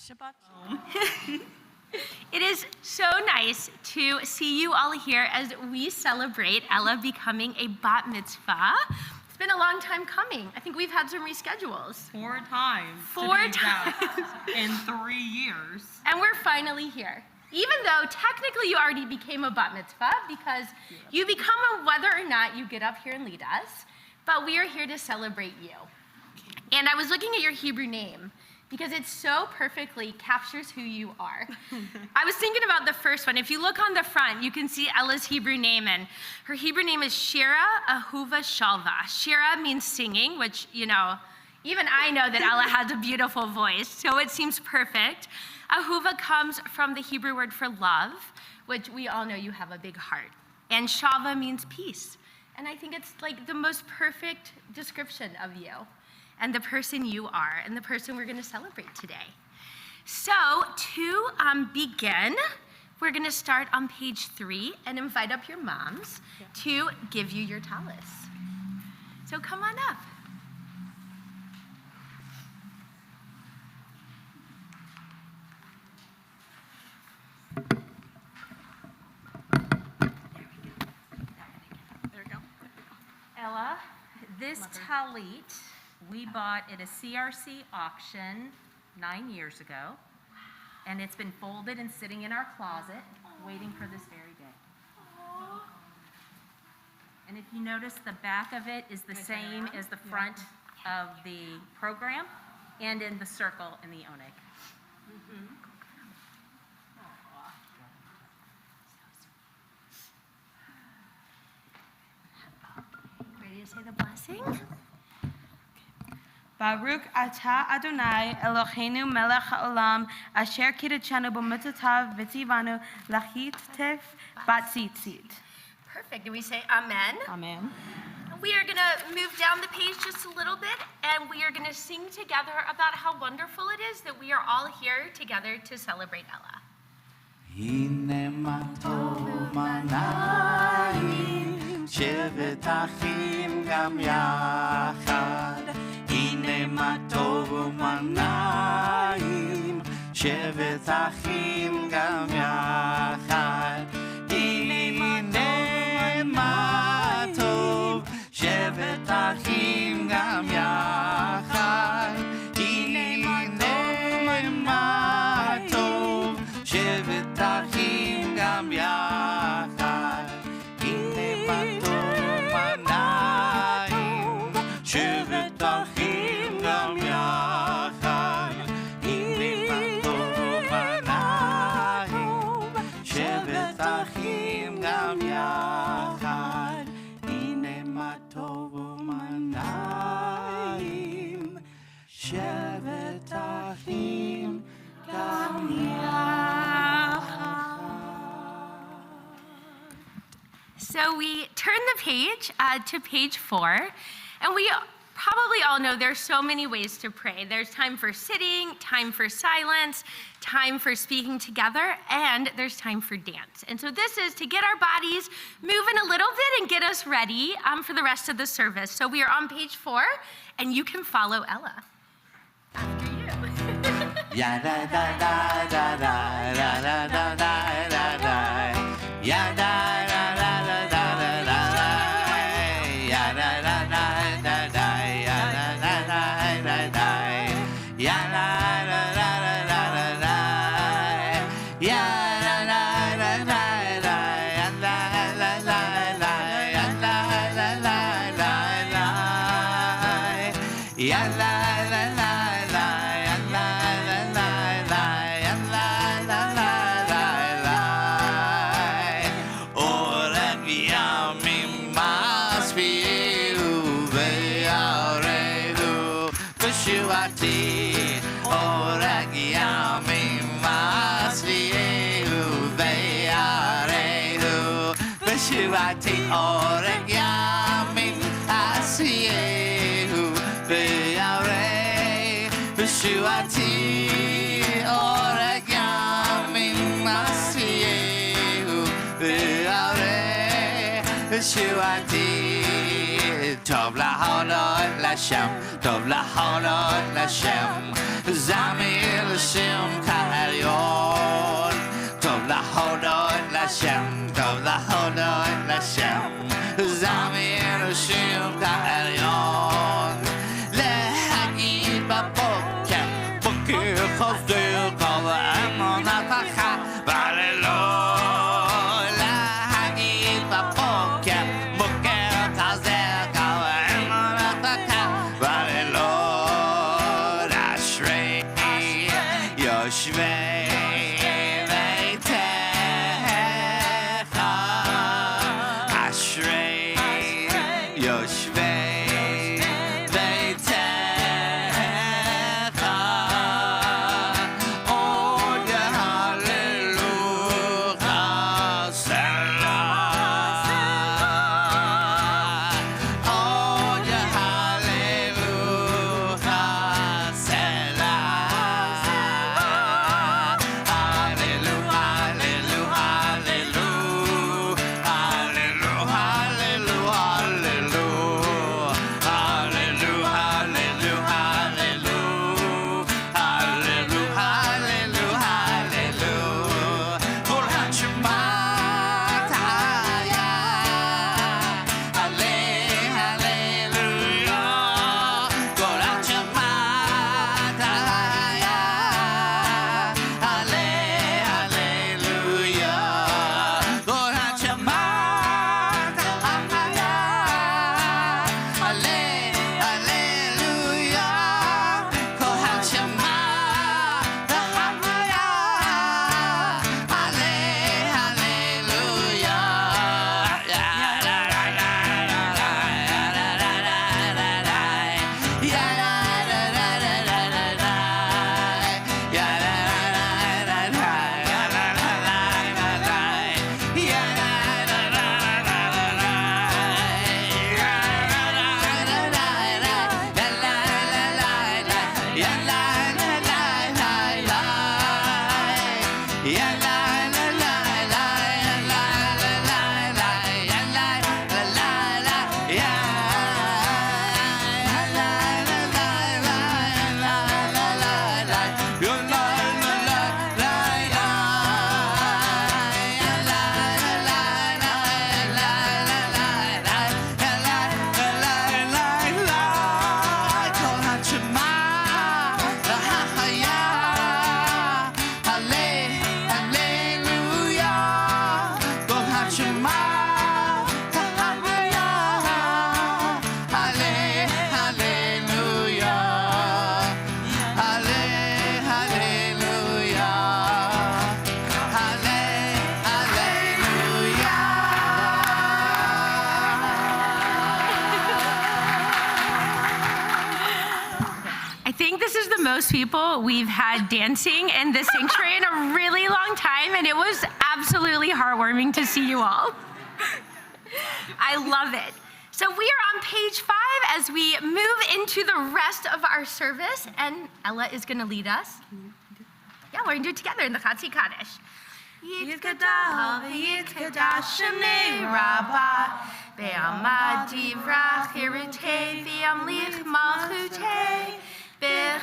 Shabbat shalom. It is so nice to see you all here as we celebrate Ella becoming a bat mitzvah. It's been a long time coming. I think we've had some reschedules. 4 times. 4 times. In 3 years. And we're finally here. Even though technically you already became a bat mitzvah because you become a whether or not you get up here and lead us, but we are here to celebrate you. And I was looking at your Hebrew name because it so perfectly captures who you are. I was thinking about the first one. If you look on the front, you can see Ella's Hebrew name, and her Hebrew name is Shira Ahuva Shalva. Shira means singing, which, you know, even I know that Ella has a beautiful voice, so it seems perfect. Ahuva comes from the Hebrew word for love, which we all know you have a big heart. And Shalva means peace. And I think it's like the most perfect description of you and the person you are and the person we're going to celebrate today. So to begin, we're going to start on page 3 and invite up your moms to give you your talis. So come on up. There we go. Ella, This talit we bought at a CRC auction 9 years ago, and it's been folded and sitting in our closet, waiting for this very day. And if you notice, the back of it is the same as the front of the program, and in the circle in the onik. Ready to say the blessing? Baruch atah Adonai Eloheinu melech haolam asher kiddushanu b'mitzvotav v'tzivanu lachitef batzitzit. Perfect. And we say amen. Amen. We are going to move down the page just a little bit, and we are going to sing together about how wonderful it is that we are all here together to celebrate Ella. הנה מה טוב ומנעים, שבת אחים גם יחד. הנה מה טוב ומנעים, שבת אחים גם יחד. הנה מה טוב גם יחד, הנה מה טוב ומה נעים, שבת אחים גם יחד. So we turn the page to page 4, and we probably all know there's so many ways to pray. There's time for sitting, time for silence, time for speaking together, and there's time for dance. And so this is to get our bodies moving a little bit and get us ready for the rest of the service. So we are on page 4, and you can follow Ella. After you. Ya da da da da da da da da da da da. Ya da da da da da da da. Ya da da da da da. Ya da da da da da. Ya da da da da da da. Ya da da da da da. Ya da da da da. Ya da da da da da. Ya da da da. Shivati oreg yamim asiehu be'arei Shivati oreg yamim asiehu be'arei Shivati Tov laholot Lashem Tov laholot Lashem Zamir Lashem Ka'elyon Tov laholot Lashem Tov laholot Lashem Zamir Lashem Ka'elyon Lehagid b'boker Boker chofdir kol emonatacha V'alelot Lehagid b'boker Boker chazer kol emonatacha V'alelot Ashrei Yoshvei Hallelujah. most people, we've had dancing in this sanctuary in a really long time, and it was absolutely heartwarming to see you all. I love it. So we are on page 5 as we move into the rest of our service, and Ella is going to lead us. Yeah, we're going to do it together in the Chatzi Kaddish. Yitgadal v'yitgadash Shemei Rabbah Be'amad divrach hirutei v'yamlich malchutei B'chayechon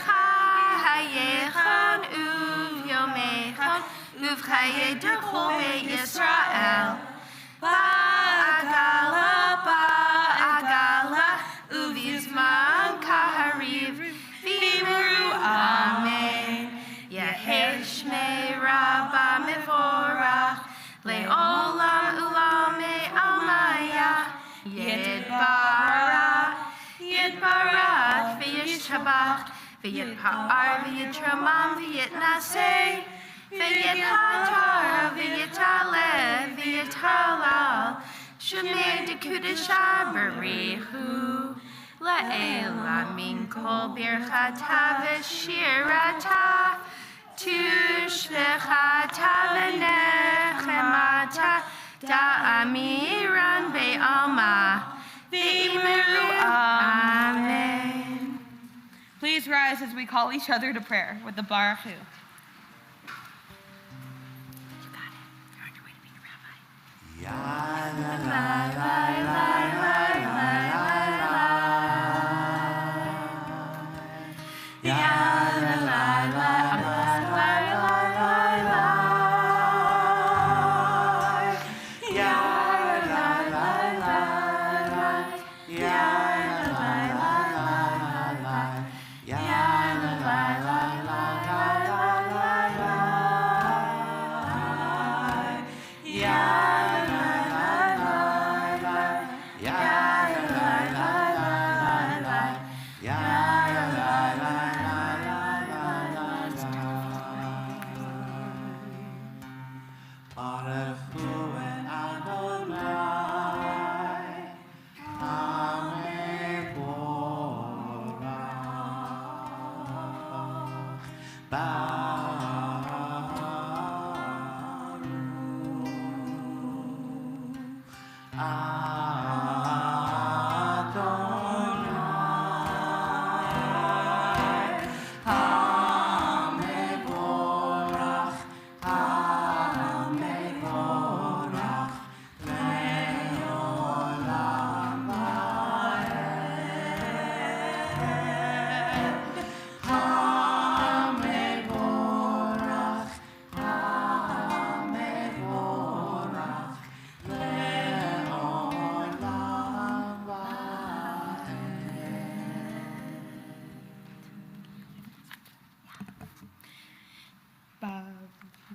uvyomechon uvchaye d'chol Yisrael Ba'agala uvizman kahariv v'imru amen Yeher Shmei Rabbah Mevorach Le'olam Ulame Amayach Yitbarach V'yishabach V'yitpa'ar V'yitramam V'yitnaseh V'yithatar V'yitaleh V'yitalal Shemei Dekudesha Barichu La'ela Min Kol Birchata V'shirata Tushvechata v'nechemata da'amiran be'alma v'imru amen. Please rise as we call each other to prayer with the Baruch Hu. You got it. You're on your way to being a rabbi.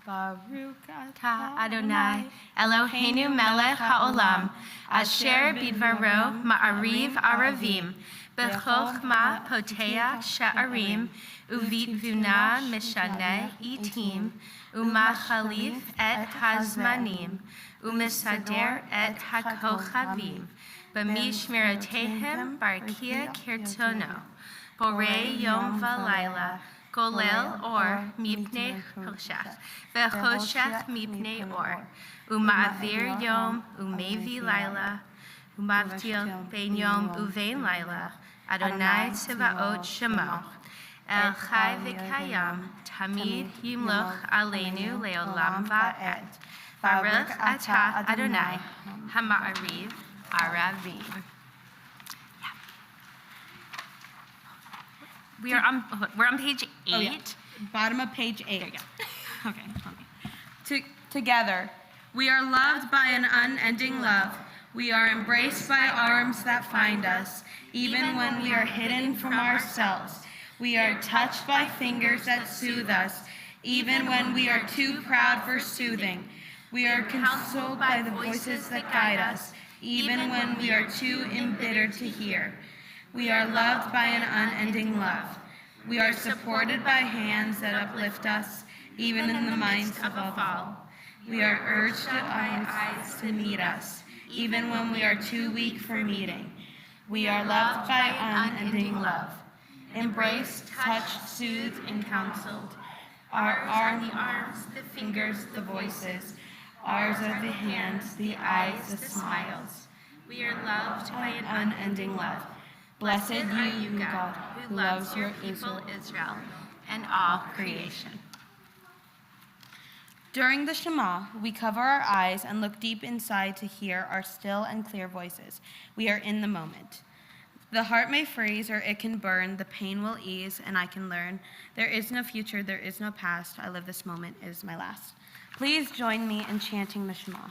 Baruch Atah Adonai Eloheinu melech haolam asher bidvaro ma'ariv aravim b'chochma poteach sha'arim uvitvuna mishaneh itim umachalif et hazmanim umisader et hakochavim b'mishmerotehem barkia kirtono borei yom v'layla Golel or mipnei choshech, vechoshech mipnei or, uma'avir yom umevi laila, umavdil ben yom uvein laila, Adonai tzivaot shemo, El chai v'kayam, tamid yimloch aleinu leolam va'ed, Baruch atah Adonai, hama'ariv aravim. We're on page 8. Oh, yeah. Bottom of page 8. There you go. Okay. Together, we are loved by an unending love. We are embraced by arms that find us, even when we are hidden from ourselves. We are touched by fingers that soothe us, even when we are too proud for soothing. We are consoled by the voices that guide us, even when we are too embittered to hear. We are loved by an unending love. We are supported by hands that uplift us, even in the minds of a fall. We are urged by eyes to meet us, even when we are too weak for meeting. We are loved by unending love. embraced, touched, soothed, and counseled. Ours are the arms, the fingers, the voices. Ours are the hands, the eyes, the smiles. We are loved By an unending love. Blessed are you, God, who loves your people, Israel, and all creation. During the Shema, we cover our eyes and look deep inside to hear our still and clear voices. We are in the moment. The heart may freeze or it can burn, the pain will ease, and I can learn. There is no future, there is no past. I live this moment, it is my last. Please join me in chanting the Shema.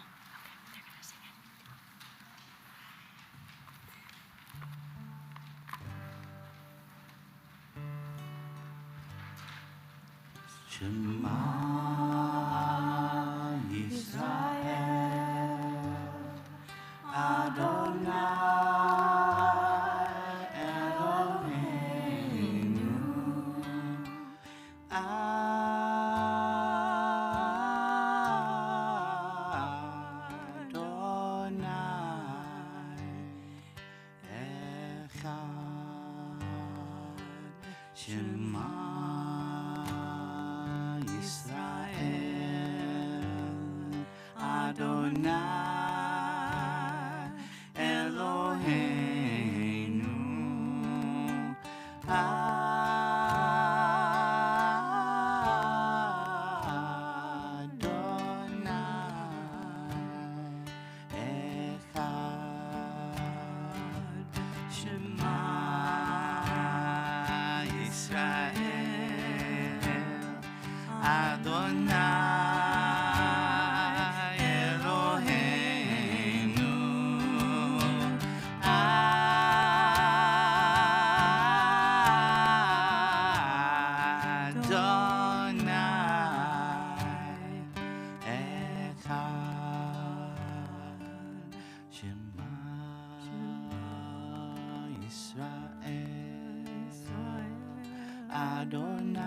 Shema Yisrael Adonai Eloheinu Adonai Echad. Shema Yisrael Adonai Eloheinu Adonai Echad. Shema Yisrael Adonai Eloheinu Adonai Echad. Shema Yisrael Adonai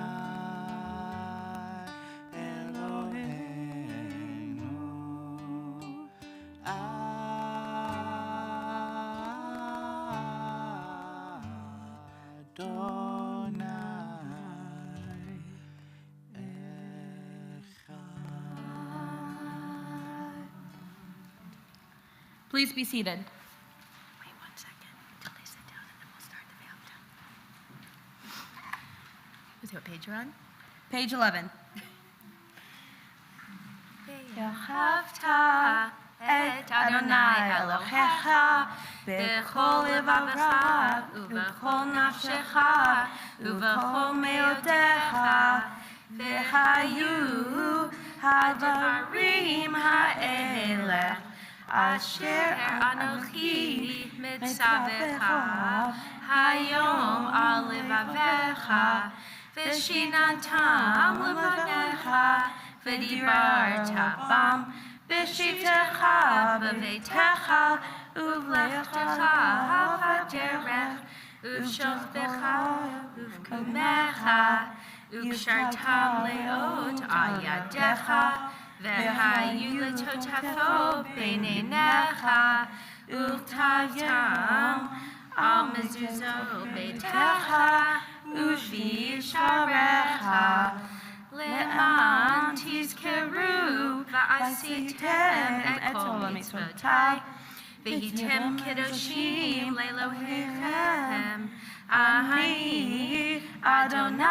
Eloheinu Adonai Echad. Please be seated. Wait 1 second until they sit down, and then we'll start the countdown. Was it what page you're on? Page 11. ואהבת את אדוני אלוהיך בכל לבבך ובכל נפשך ובכל מאודך, והיו הדברים האלה אשר אנוכי מצווך היום על לבביך, ושיננתם לבניך ודיברת בם בשבתך בביתך ובלכתך בדרך ובשוכבך ובקומך וקשרתם לאות על ידיך והיו לטוטפות בין עיניך וכתבתם על מזוזות ביתך ושבי שעריך למען תזכרו ועשיתם את כל מצוותיי והייתם קדושים לאלוהיכם. אני אדוני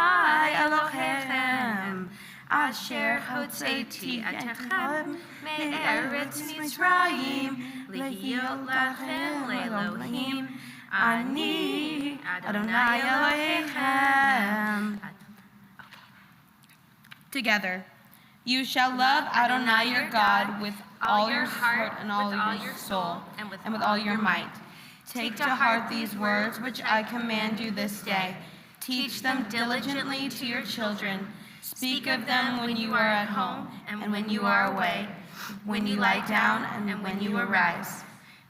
אלוהיכם אשר הוצאתי אתכם מארץ מצרים להיות לכם לאלוהים. אני אדוני אלוהיכם. Together. You shall love Adonai your God with all your heart and all your soul and with all your might. Take to heart these words which I command you this day. Teach them diligently to your children. Speak of them when you are at home and when you are away, when you lie down and when you arise.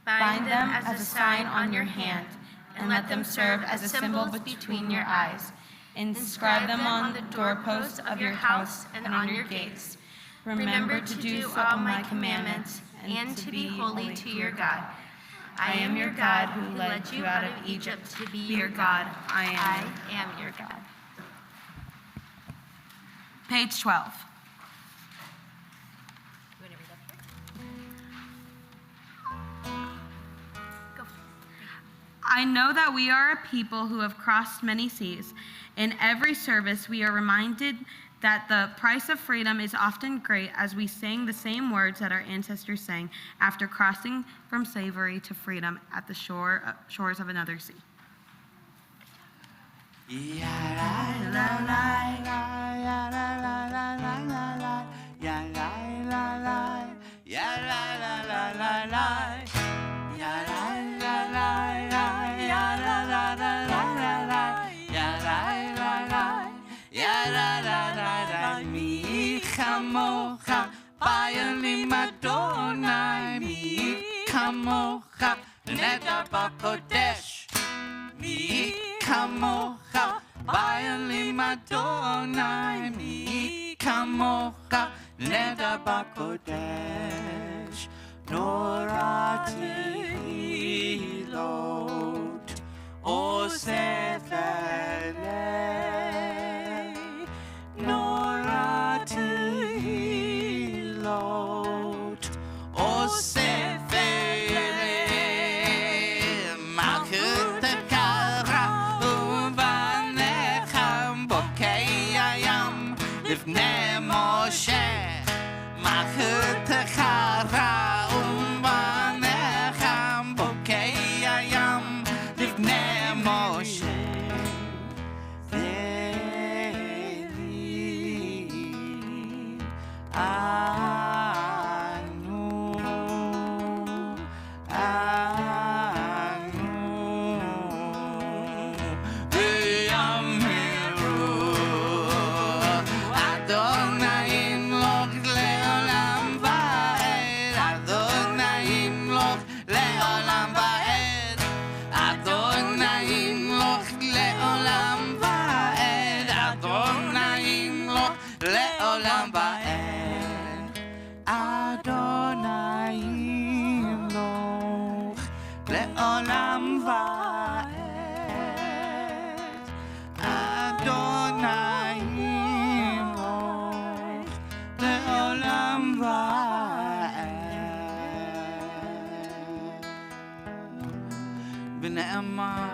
Bind them as a sign on your hand, and let them serve as a symbol between your eyes. Inscribe them on the doorposts of your house and on your gates. Remember to do all my commandments and to be holy to your God. I am your God who led you out of Egypt to be your God. I am your God. Page 12. You want to read up here? Go for it. I know that we are a people who have crossed many seas. In every service, we are reminded that the price of freedom is often great as we sing the same words that our ancestors sang after crossing from slavery to freedom at the shores of another sea. Kamocha, Bayalim Adonai, mi kamocha, Neda Bakodesh, mi kamocha, Bayalim Adonai, mi kamocha, Neda Bakodesh, Norati Hilot, Osefele, Norati Hilot, Osefele, Malchut Kara, Uvanecham, Bokei Ayam, Livnei Moshe, Malchut Kara, Uvanecham, Bokei Ayam, Livnei Moshe. לעולם ועד, אדוני ימלוך לעולם ועד, אדוני ימלוך לעולם ועד. ונאמר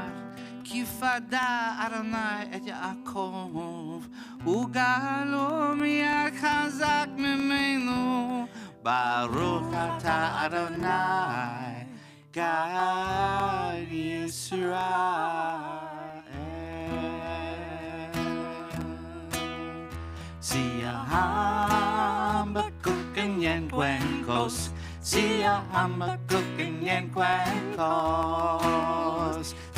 כי פדה אדוני את יעקב וגאלו מיד חזק ממנו, ברוך אתה אדוני גאל ישראל. Siya Habakkuk ganyan cuencos, Siya Habakkuk ganyan cuencos,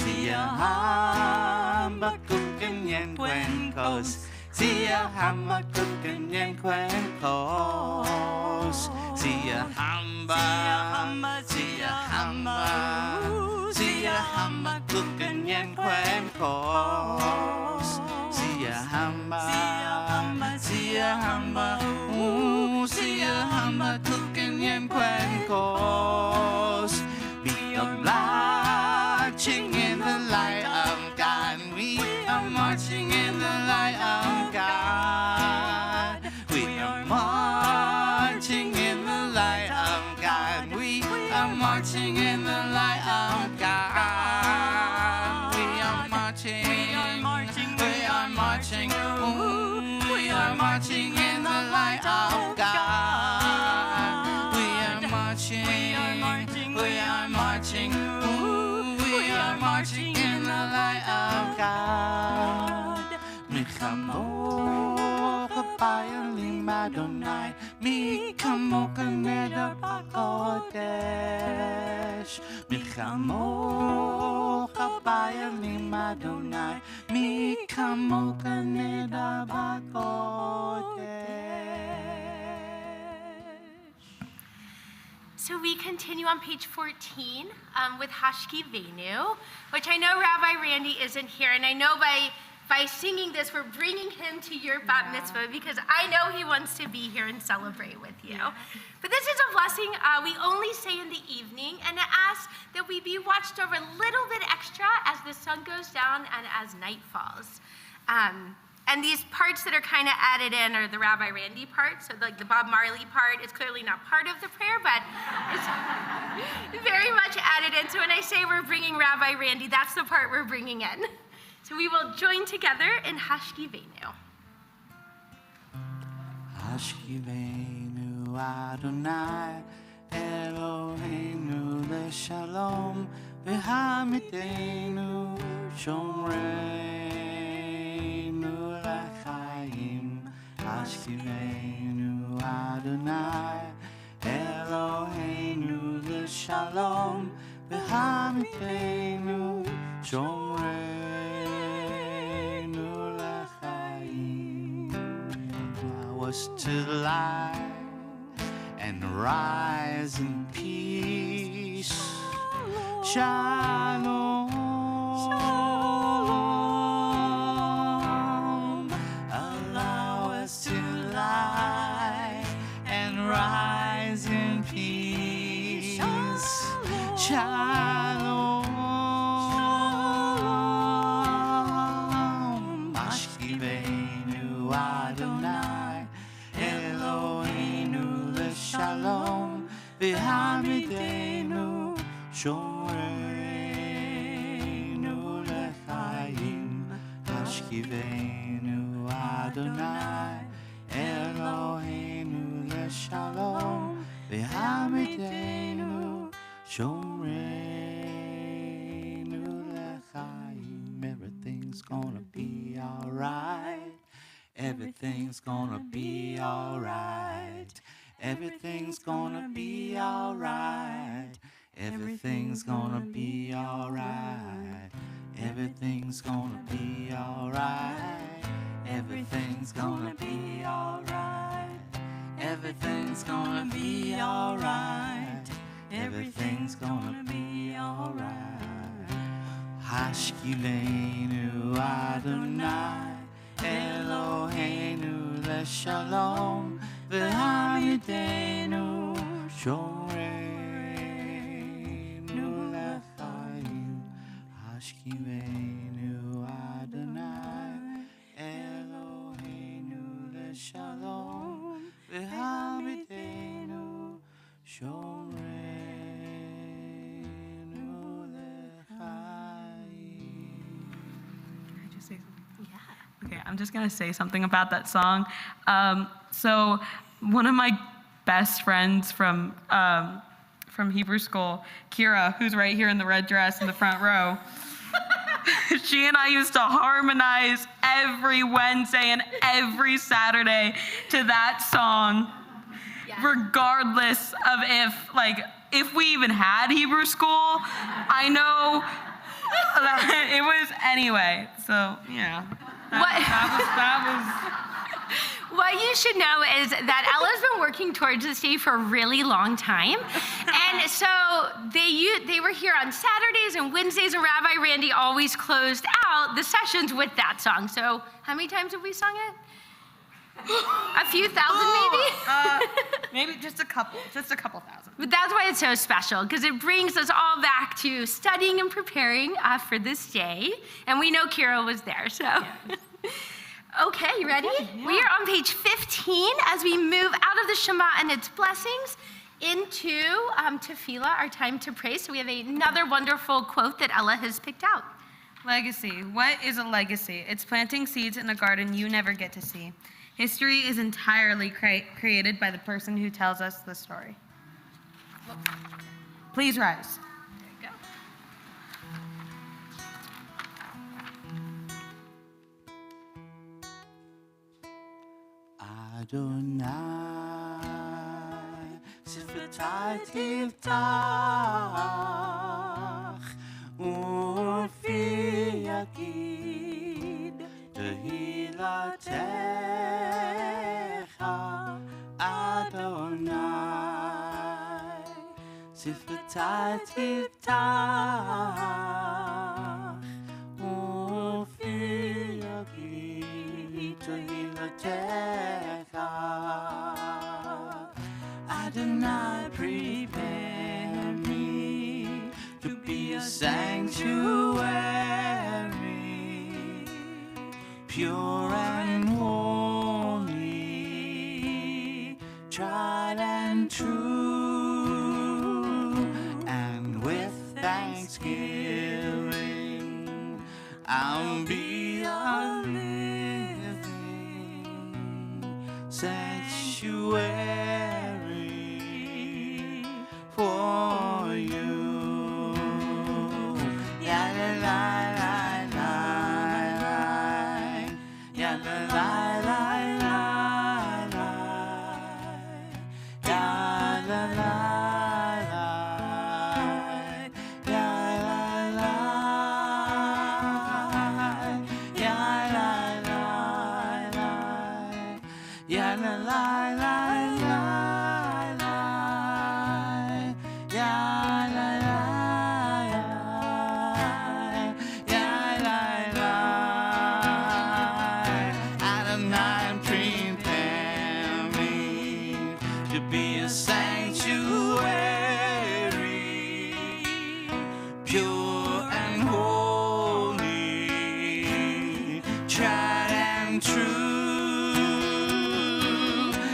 Siya Habakkuk ganyan cuencos, Siya Habakkuk ganyan cuencos, Siya Habakkuk ganyan cuencos, Siya Habakkuk ganyan cuencos. We are marching in the light of God. We are marching in the light of God. We are marching in the light of God. We are marching in the light of God. We are marching. We are marching. We are marching. We are marching in the light of God. We are marching. We are marching. We are marching. We are marching in the light of God. Michamocha Bayalim Adonai, Michamocha Neder Bakodesh. Michamocha Bayalim Adonai, Michamocha Neder Bakodesh. So we continue on page 14 with Hashki Venu, which I know Rabbi Randy isn't here, and I know by singing this, we're bringing him to your bat mitzvah because I know he wants to be here and celebrate with you. But this is a blessing we only say in the evening, and it asks that we be watched over a little bit extra as the sun goes down and as night falls. And these parts that are kind of added in are the Rabbi Randy part. So like the Bob Marley part is clearly not part of the prayer, but it's very much added in. So when I say we're bringing Rabbi Randy, that's the part we're bringing in. So we will join together in Hashkivenu. Hashkivenu Adonai Eloheinu leShalom v'hamidenu shomreinu l'chaim. Hashkivenu Adonai Eloheinu leShalom v'hamidenu shomreinu l'chaim. I was to lie and rise in peace. Shalom. Allow us to lie and rise in peace. Shalom. Ashkivenu Adonai Eloheinu leShalom v'hamidenu shomreinu l'chaim. Hashkivenu Adonai Eloheinu leShalom v'hamidenu shomreinu l'chaim. Everything's gonna be alright. Everything's gonna be alright. Everything's gonna be alright. Everything's gonna be alright. Everything's gonna be alright. Everything's gonna be alright. Everything's gonna be alright. Everything's gonna be alright. Hashkivenu Adonai Eloheinu leShalom v'hamidenu shomreinu l'chaim. Hashkivenu Adonai Eloheinu leShalom v'hamidenu shomreinu l'chaim. Can I just say something? Yeah. Okay, I'm just gonna say something about that song. So one of my best friends from Hebrew school, Kira, who's right here in the red dress in the front row, she and I used to harmonize every Wednesday and every Saturday to that song, regardless of if we even had Hebrew school. I know that it was anyway. So yeah. That was. What you should know is that Ella's been working towards this day for a really long time. And so they were here on Saturdays and Wednesdays, and Rabbi Randy always closed out the sessions with that song. So how many times have we sung it? A few thousand maybe? Maybe just a couple thousand. But that's why it's so special, because it brings us all back to studying and preparing for this day. And we know Kira was there, so. Yeah. Okay, you ready? Yeah. We are on page 15 as we move out of the Shema and its blessings into Tefillah, our time to pray. So we have another wonderful quote that Ella has picked out. Legacy. What is a legacy? It's planting seeds in a garden you never get to see. History is entirely created by the person who tells us the story. Please rise. There you go. Adonai, Sifetai Tiftach, Ufi Yakid, Tehilatecha, Adonai, Sifetai Tiftach, Ufi Yakid, Tehilatecha. Adonai, prepare me to sanctuary, pure and holy, tried and true, and with thanksgiving, I'll be a living sanctuary for you. Ya la la la la la, ya la la la la la, ya la la la, ya la la, ya la la la, ya la la la la. To be a sanctuary, pure and holy, tried and true,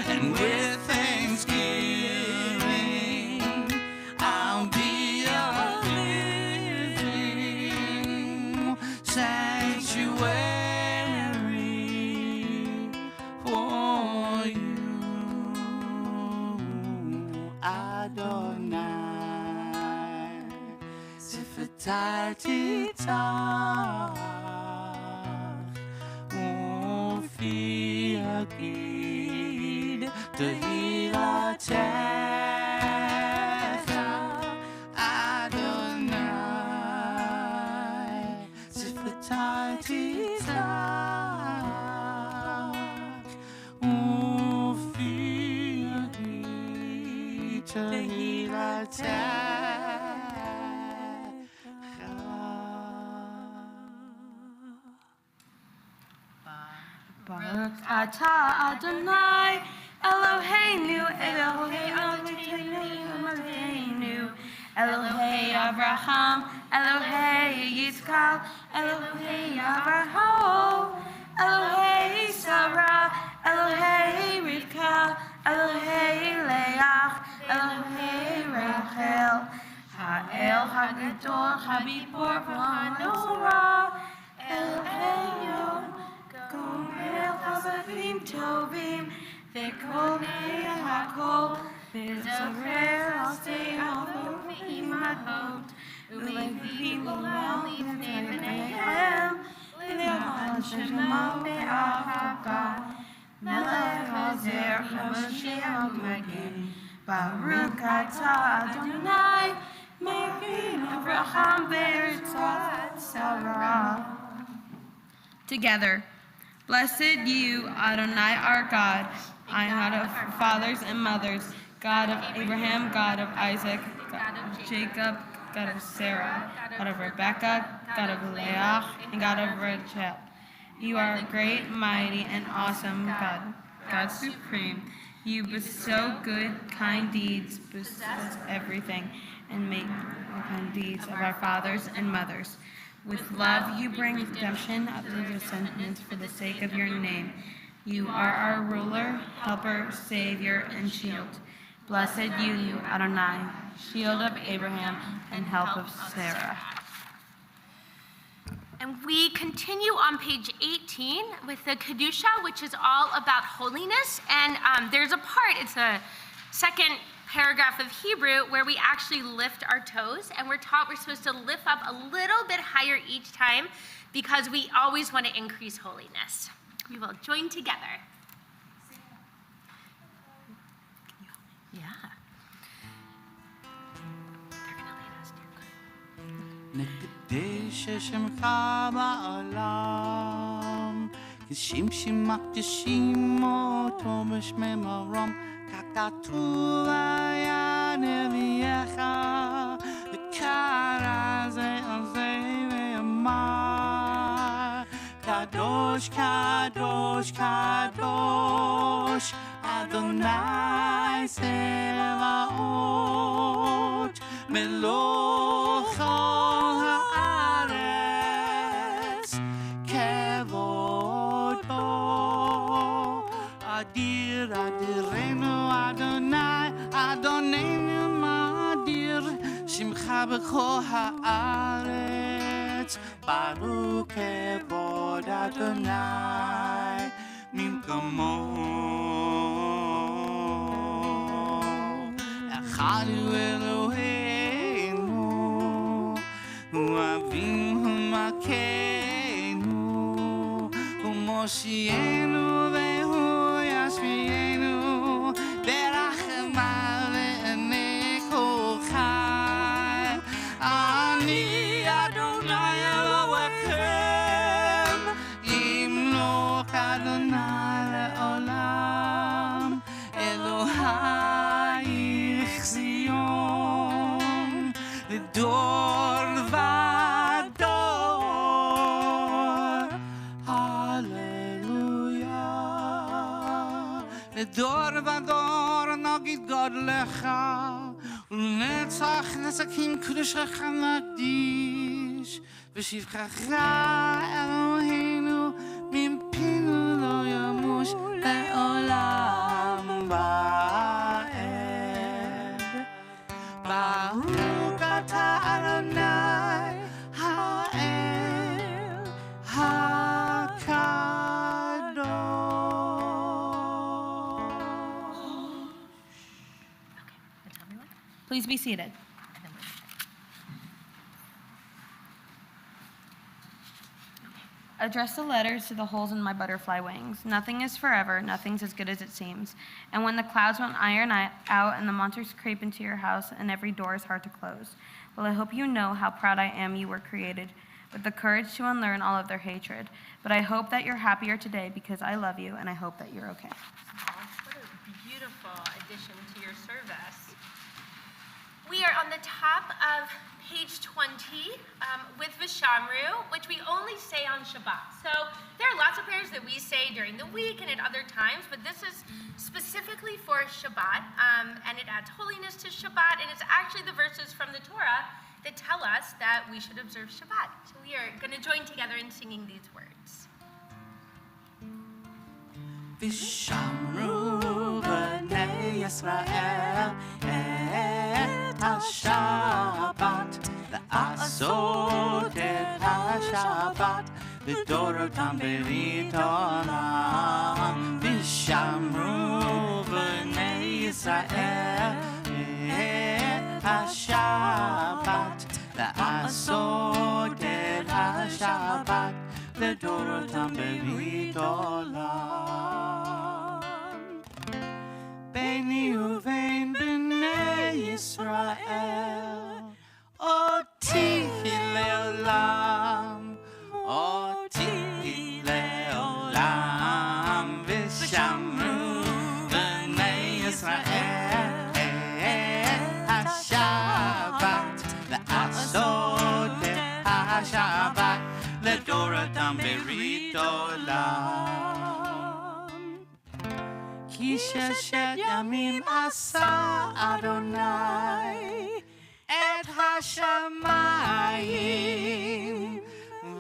and with thanksgiving, I'll be a living sanctuary for you. Adonai, Sifatati Tach, Ufi Agid, Tehilatecha, Adonai, Sifatati Tach, Ufi Agid, Baruch atah Adonai, Eloheinu, Eloheinu, Elohei Abraham, Elohei Yitzchak, Elohei Abraham, Elohei Sarah, Elohei Rivka, Elohei Leah, Elohei Rachel, Ha'el Hagadol, Habibor V'Hanora, Eloheinu, Gomer Chavavim Tovim, V'kol HaKol, V'zorer Asei Elohim Adot, U'levim U'levim V'neihem, V'neihem Shema Be'ahava, Melech Hazer HaMashiach Magen, Baruch atah Adonai, Me'avim Avraham Ve'eretzat Sarah. Together. Blessed you, Adonai, our God, God of fathers and mothers, God of Abraham, God of Isaac, God of Jacob, God of Sarah, God of Rebekah, God of Leah, and God of Rachel. You are a great, mighty, and awesome God, God supreme. You bestow good, kind deeds, bestow everything, and make kind deeds of our fathers and mothers. With love you bring redemption of the descendants for the sake of your name. You are our ruler, helper, savior, and shield. Blessed you, Adonai, shield of Abraham and help of Sarah. And we continue on page 18 with the Kedusha, which is all about holiness. And there's a part, it's a second paragraph of Hebrew where we actually lift our toes, and we're taught we're supposed to lift up a little bit higher each time because we always want to increase holiness. We will join together. Yeah. They're going to lead us, dear God. נקדש שמך בעולם, כשמשים מקדישים אותו בשמי מרום, ככתוב היה נביאך, וקרא זה על זה ואמר, קדוש, קדוש, קדוש, אדוני צבאות, מלוך כל בכל הארץ, ברוך כבוד אדוני ממקומו. אחד הוא אלוהינו, הוא אבינו מלכנו, הוא מושיענו והוא ישמיענו, ברחמיו לעיני כל חי. אני אדוני אלוהיכם, ימלוך אדוני לעולם, אלוהיך ציון, לדור ודור. הללויה. לדור ודור נגיד גודלך, ולנצח נצחים קדושך נקדיש, ושבחך אלוהינו מפינו לא ימוש לעולם ועד. ברוך אתה אדוני האל הקדוש. Please be seated. Address the letters to the holes in my butterfly wings. Nothing is forever, nothing's as good as it seems. And when the clouds won't iron out and the monsters creep into your house and every door is hard to close. Well, I hope you know how proud I am you were created, with the courage to unlearn all of their hatred. But I hope that you're happier today because I love you and I hope that you're okay. What a beautiful addition to your service. We are on the top of page 20 with Vishamru, which we only say on Shabbat. So there are lots of prayers that we say during the week and at other times, but this is specifically for Shabbat, and it adds holiness to Shabbat, and it's actually the verses from the Torah that tell us that we should observe Shabbat. So we are going to join together in singing these words. ושמרו בני ישראל את השבת, לעשות את השבת לדורותם ברית עולם. ושמרו בני ישראל את השבת, לעשות את השבת לדורותם ברית עולם. ביני ובין בני ישראל, אותי לעולם, אותי לעולם. ושמרו בני ישראל את השבת, לעשות את השבת לדורותם ברית עולם. כי ששת ימים עשה אדוני את השמיים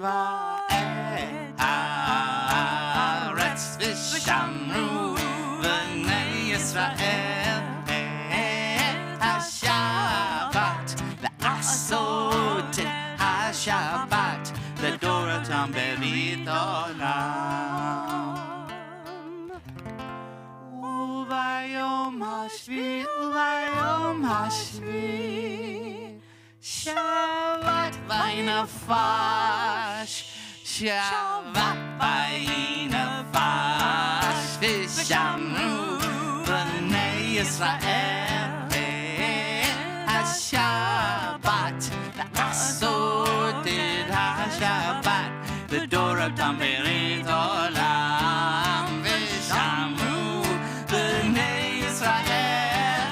ואת הארץ. ושמרו בני ישראל את השבת, לעשות את השבת לדורותם ברית עולם. וביום השביעי שבת וינפש, שבת וינפש. ושמרו בני ישראל השבת, לעשות את השבת לדורותם ברית עולם. ושמרו בני ישראל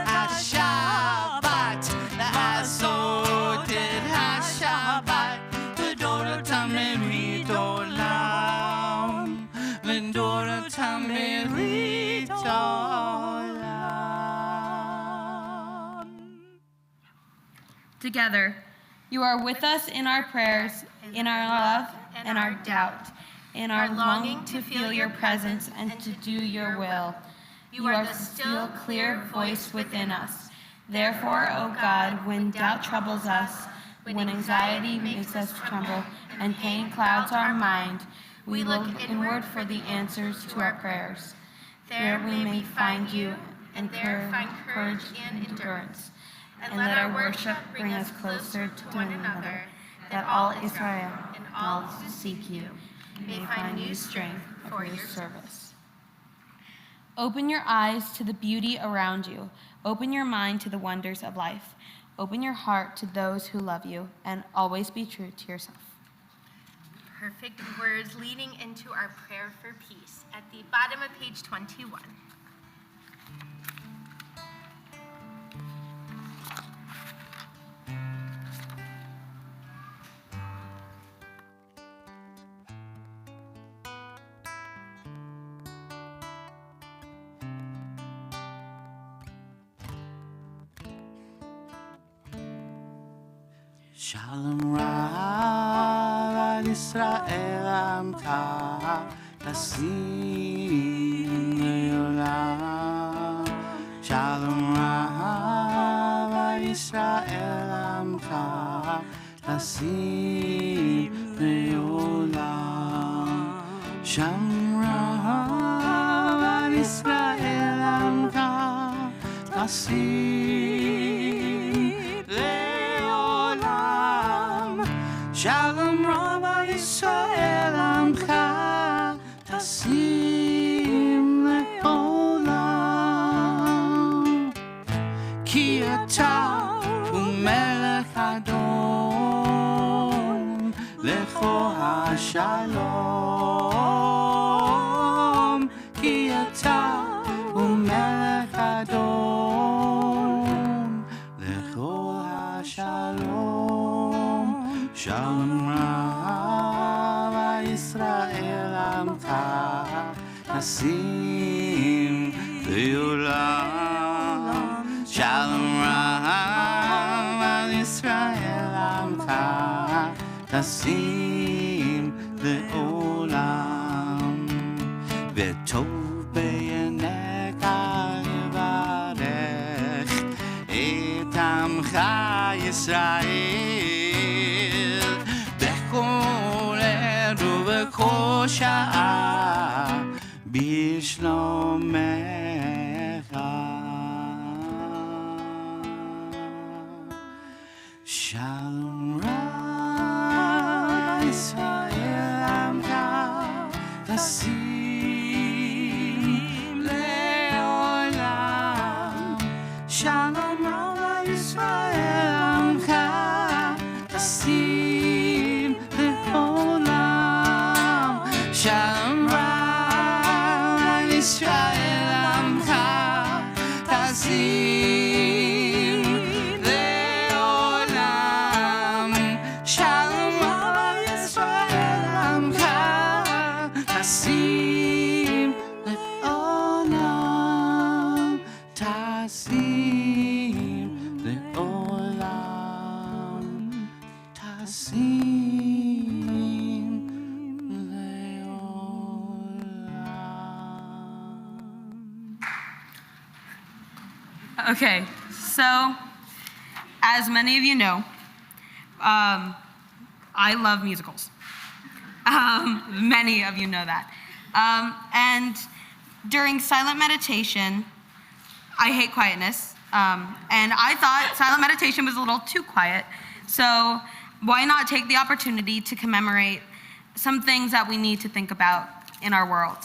השבת, לעשות את השבת לדורותם ברית עולם, לדורותם ברית עולם. Together, you are with us in our prayers, in our love and our doubt, in our longing to feel your presence and to do your will. You are the still clear voice within us. Therefore, O God, when doubt troubles us, when anxiety makes us tremble, and pain clouds our mind, we look inward for the answers to our prayers. There we may find you, and there find courage and endurance. And let our worship bring us closer to one another, that all Israel and all who seek you may find new strength for your service. Open your eyes to the beauty around you. Open your mind to the wonders of life. Open your heart to those who love you, and always be true to yourself. Perfect words leading into our prayer for peace at the bottom of page 21. Shalom Rav al Yisrael Amcha Tasim Leolam. Shalom Rav al Yisrael Amcha Tasim Leolam. Shalom Rav al Yisrael Amcha Tasim Leolam. Shalom Rabba Yisrael Amcha Tasim Leolam. Ki ata umelech Adon lecho hashalom. Ki ata umelech Adon lecho hashalom. Shalom Rav al Yisrael Amcha Tasim Leolam. Shalom Rav al Yisrael Amcha Tasim Leolam. V'tov b'yeinecha levarech et Amcha Yisrael b'kol עת ובכל שעה בשלומך. Shalom Rav Yisrael Amcha Tasim Leolam. Shalom Rav Yisrael Amcha Tasim Leolam. Shalom Rav Yisrael Amcha Tasim Leolam. Shalom Rav Yisrael Amcha Tasim Leolam. Tasim Leolam. Tasim Leolam. Okay, so as many of you know, I love musicals. Many of you know that. And during silent meditation, I hate quietness. And I thought silent meditation was a little too quiet. So why not take the opportunity to commemorate some things that we need to think about in our world?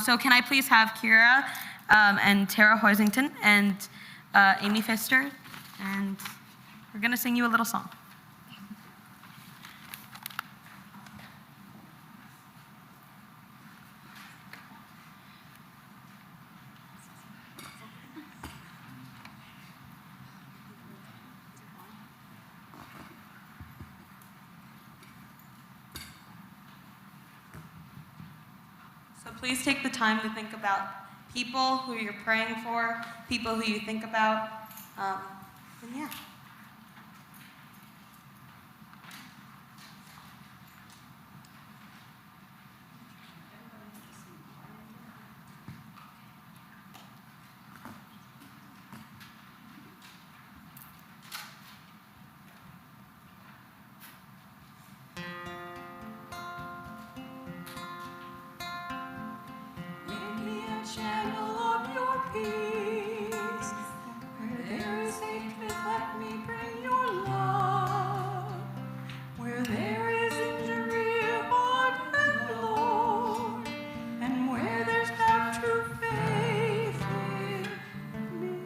So can I please have Kira and Tara Hoisington and Amy Pfister, and we're gonna sing you a little song. So please take the time to think about people who you're praying for, people who you think about, and yeah. channel of your peace. Where there is hatred, let me bring your love. Where there is injury of heart and Lord, and where there's not true faith with me.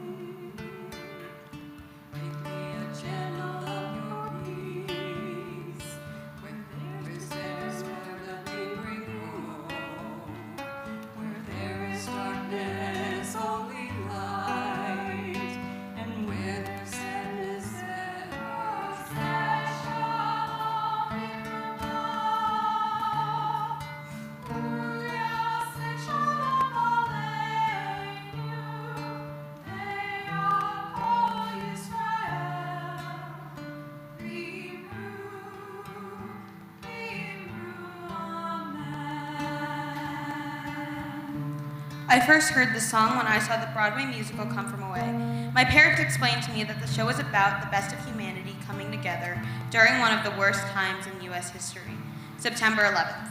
Make me a channel of your peace. Where there is despair, let me bring hope. Where there is darkness, only light. And where there's sadness, I first heard this song when I saw the Broadway musical Come From Away. My parents explained to me that the show was about the best of humanity coming together during one of the worst times in U.S. history, September 11th.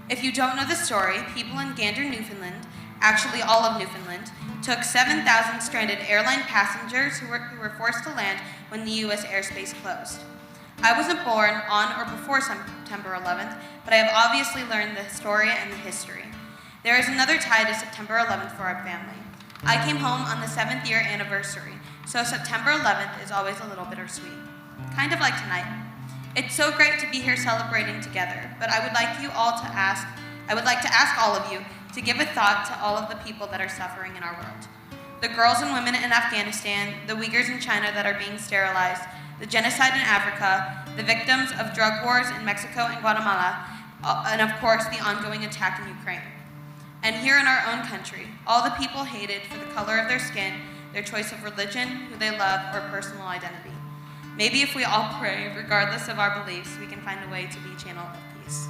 If you don't know the story, people in Gander, Newfoundland, actually all of Newfoundland, took 7,000 stranded airline passengers who were forced to land when the U.S. airspace closed. I wasn't born on or before September 11th, but I have obviously learned the story and the history. There is another tie to September 11th for our family. I came home on the 7th year anniversary, so September 11th is always a little bittersweet. Kind of like tonight. It's so great to be here celebrating together, but I would like to ask all of you to give a thought to all of the people that are suffering in our world. The girls and women in Afghanistan, the Uyghurs in China that are being sterilized, the genocide in Africa, the victims of drug wars in Mexico and Guatemala, and of course the ongoing attack in Ukraine. And here in our own country, all the people hated for the color of their skin, their choice of religion, who they love, or personal identity. Maybe if we all pray, regardless of our beliefs, we can find a way to be a channel of peace.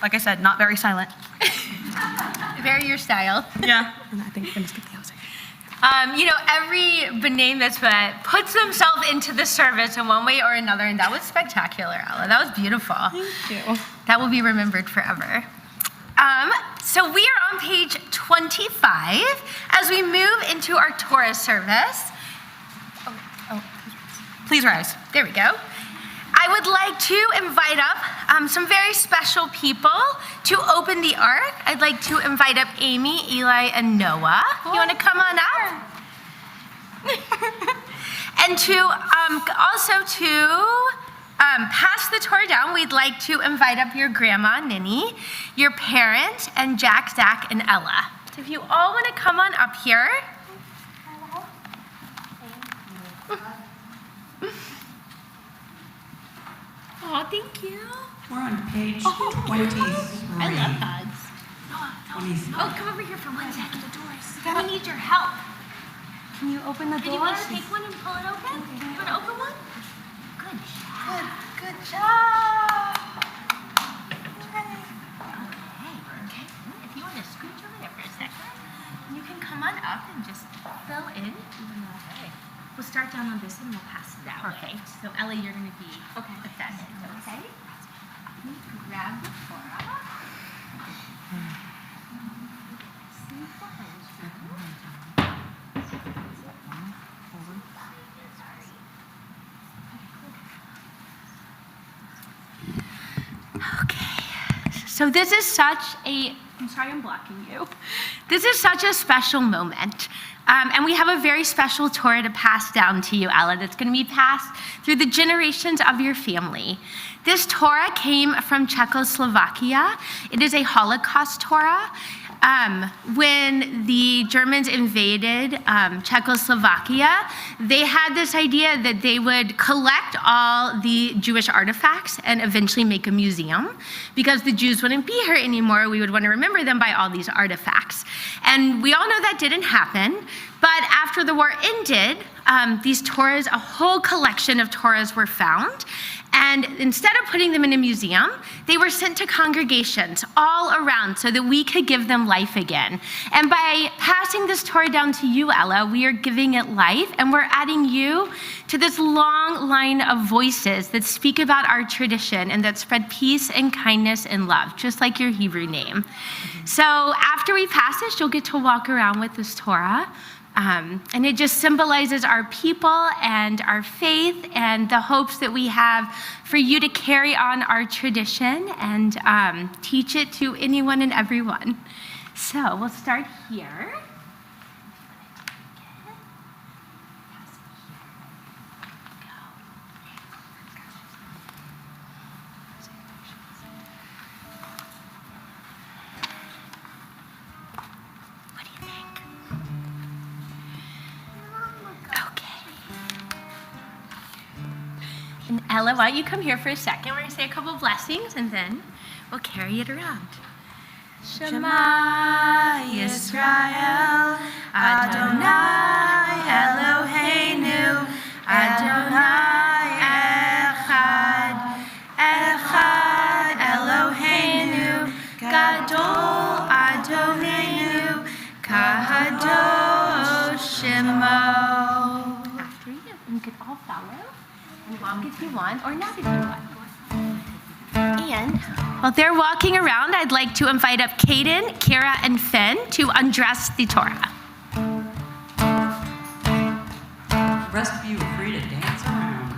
Like I said, not very silent. Very your style. Yeah. And I think I'm gonna skip the housing. Every B'nai Mitzvah puts themselves into the service in one way or another, and that was spectacular, Ella. That was beautiful. Thank you. That will be remembered forever. So we are on page 25 as we move into our Torah service. Please rise. There we go. I would like to invite up some very special people to open the ark. I'd like to invite up Amy, Eli, and Noah. You want to come on up? And to pass the Torah down, we'd like to invite up your grandma, Ninny, your parent, and Jack, Zach, and Ella. So if you all want to come on up here. Oh, thank you. We're on page 23. I love hugs. 23. Oh, come over here for 1 second. The doors. We need your help. Can you open the door? Do you want to take one and pull it open? You want to open one? Good job. Good job. Okay. If you want to scooch over there for a second, you can come on up and just fill in. Okay. We'll start down on this and we'll pass it that way. So Ella, you're going to be defendant, okay? You grab the Torah. See behind you. Okay. So this is such a, I'm sorry I'm blocking you. This is such a special moment. And we have a very special Torah to pass down to you, Ella, that's going to be passed through the generations of your family. This Torah came from Czechoslovakia. It is a Holocaust Torah. When the Germans invaded Czechoslovakia, they had this idea that they would collect all the Jewish artifacts and eventually make a museum. Because the Jews wouldn't be here anymore, we would want to remember them by all these artifacts. And we all know that didn't happen, but after the war ended, these Torahs, a whole collection of Torahs were found. And instead of putting them in a museum, they were sent to congregations all around so that we could give them life again. And by passing this Torah down to you, Ella, we are giving it life, and we're adding you to this long line of voices that speak about our tradition and that spread peace and kindness and love, just like your Hebrew name. So after we pass this, you'll get to walk around with this Torah. And it just symbolizes our people and our faith and the hopes that we have for you to carry on our tradition and teach it to anyone and everyone. So we'll start here. And Ella, why don't you come here for a second? We're going to say a couple blessings, and then we'll carry it around. Shema Yisrael, Adonai Eloheinu, Adonai Echad, Echad Eloheinu, Gadol Adonai, Kadosh Shemo. After you could all follow and walk if you want, or not if you want. And while they're walking around, I'd like to invite up Kaden, Kara, and Finn to undress the Torah. The rest of you are free to dance around.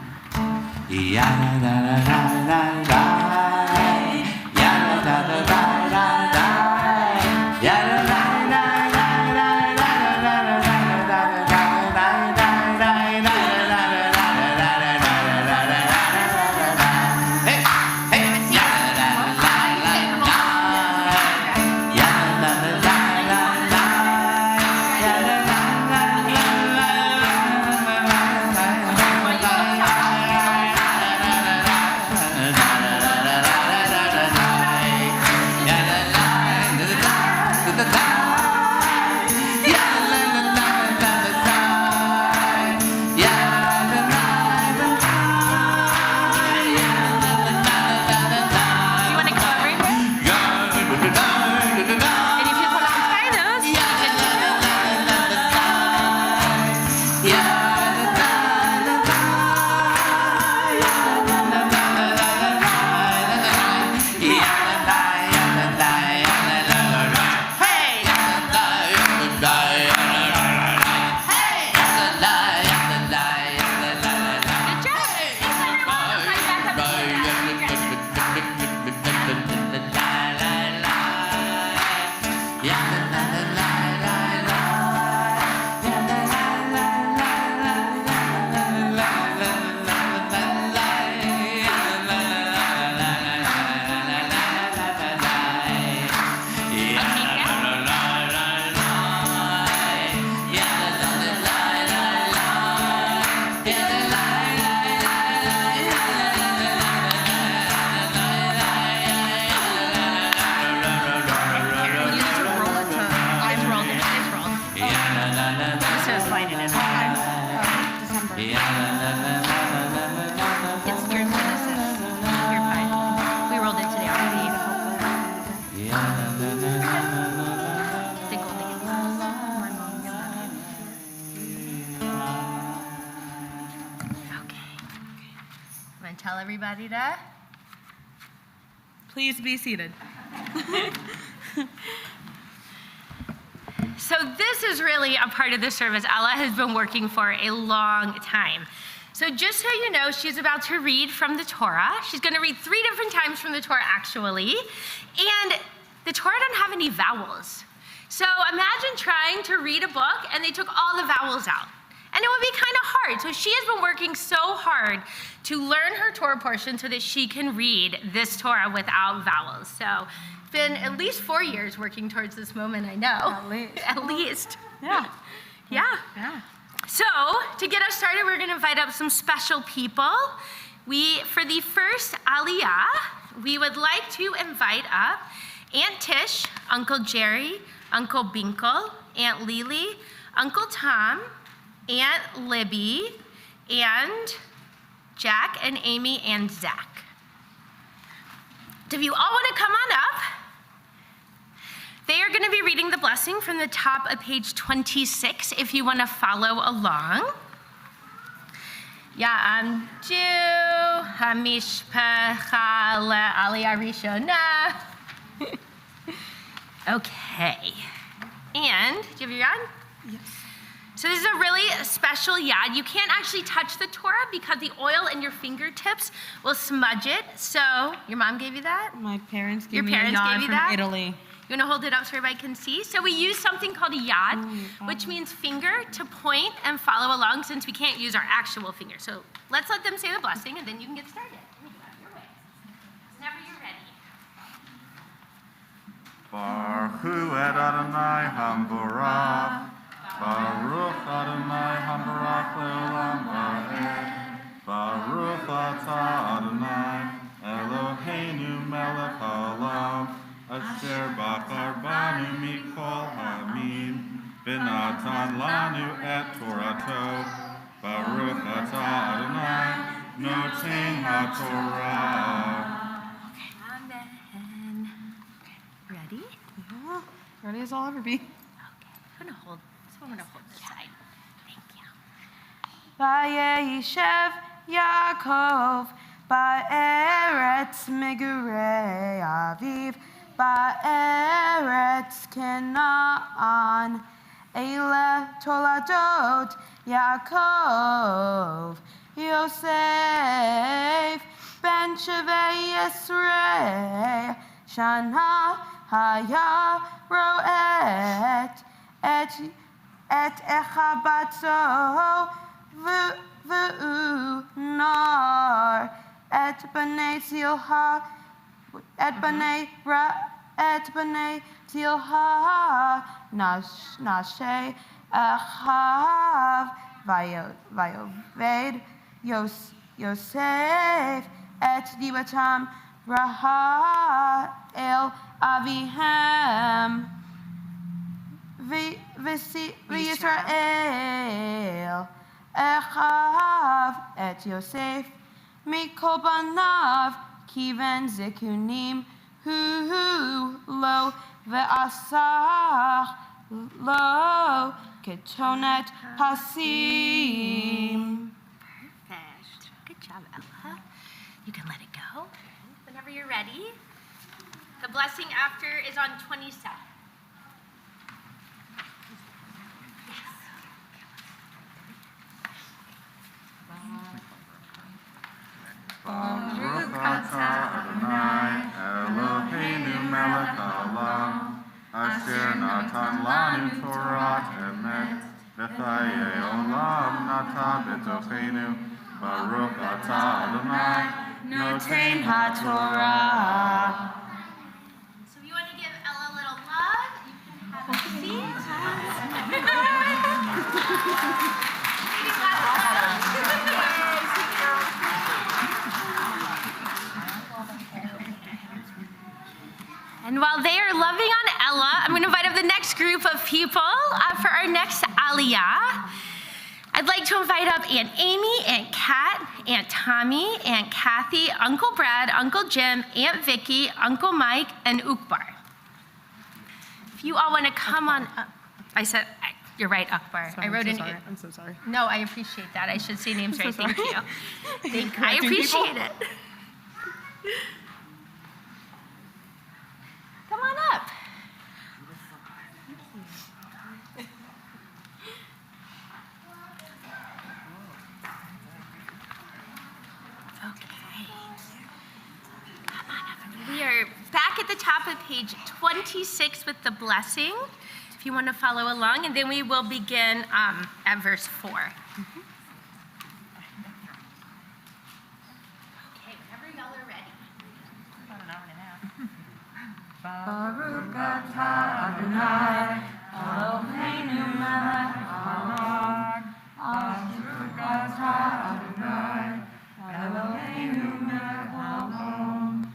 everybody to. Please be seated. So this is really a part of the service Ella has been working for a long time. So just so you know, she's about to read from the Torah. She's going to read 3 different times from the Torah, actually. And the Torah doesn't have any vowels. So imagine trying to read a book and they took all the vowels out. And it would be kind of hard. So she has been working so hard to learn her Torah portion so that she can read this Torah without vowels. So it's been at least 4 years working towards this moment, I know. At least. At least. Yeah. Yeah. So to get us started, we're going to invite up some special people. For the first Aliyah, we would like to invite up Aunt Tish, Uncle Jerry, Uncle Binkle, Aunt Lily, Uncle Tom, Aunt Libby, and Jack and Amy and Zach. If you all want to come on up, they are going to be reading the blessing from the top of page 26 if you want to follow along. Ya'amdu hamishpacha le'aliyah rishona. Okay. And, do you have your yad? Yes. So this is a really special yad. You can't actually touch the Torah because the oil in your fingertips will smudge it. So, your mom gave you that? My parents Your gave me a parents yad gave you from that? Italy. You want to hold it up so everybody can see? So we use something called a yad, which means finger to point and follow along since we can't use our actual finger. So let's let them say the blessing and then you can get started. Your way. Whenever you're ready. Baruch Hu Adonai Hamborach, Baruch Adonai Hamborach Leolam Va'ed, Baruch Atah Adonai Eloheinu Melech Haolam, Asher Bachar Banu Mikol Hamim, V'natan Lanu Et Torato, Baruch Atah Adonai Noten HaTorah. Amen. Ready? Yeah. Ready as I'll ever be. Okay. I'm gonna hold this side. Thank you. Vayeshev Yaakov ba'eretz migurei aviv ba'eretz Canaan ele toladot Yaakov Yosef ben Shevei Yisrei Shana haya roet et echabatzo v'u nar et b'nei Zilha nashe echav vayoved Yosef et dibatam raha el avihem v'Yisrael echav et Yosef mikol banav kiven zikunim hu lo ve'asach lo ketonet pasim. Perfect. Good job, Ella. You can let it go. Whenever you're ready. The blessing after is on 27. Baruch atah Adonai Eloheinu melech haolam, asher natan lanu Torat emet, v'chayei olam nata b'tochenu. Baruch atah Adonai noten HaTorah. So if you want to give Ella a little love, you can have a seat. And while they are loving on Ella, I'm going to invite up the next group of people for our next Aliyah. I'd like to invite up Aunt Amy, Aunt Kat, Aunt Tommy, Aunt Kathy, Uncle Brad, Uncle Jim, Aunt Vicky, Uncle Mike, and Ukbar. If you all want to come on up. You're right, Akbar. Sorry, I wrote I'm so in. sorry. I'm so sorry. No, I appreciate that. I should say names I'm right. so Thank sorry. you. I Correcting appreciate people. it. Come on up. Okay. Come on up. We are back at the top of page 26 with the blessing, if you want to follow along, and then we will begin at verse 4. Okay, whenever y'all are ready. About an hour and a half. Baruch atah Adonai, Eloheinu melech haolam. Baruch atah Adonai, Eloheinu melech haolam.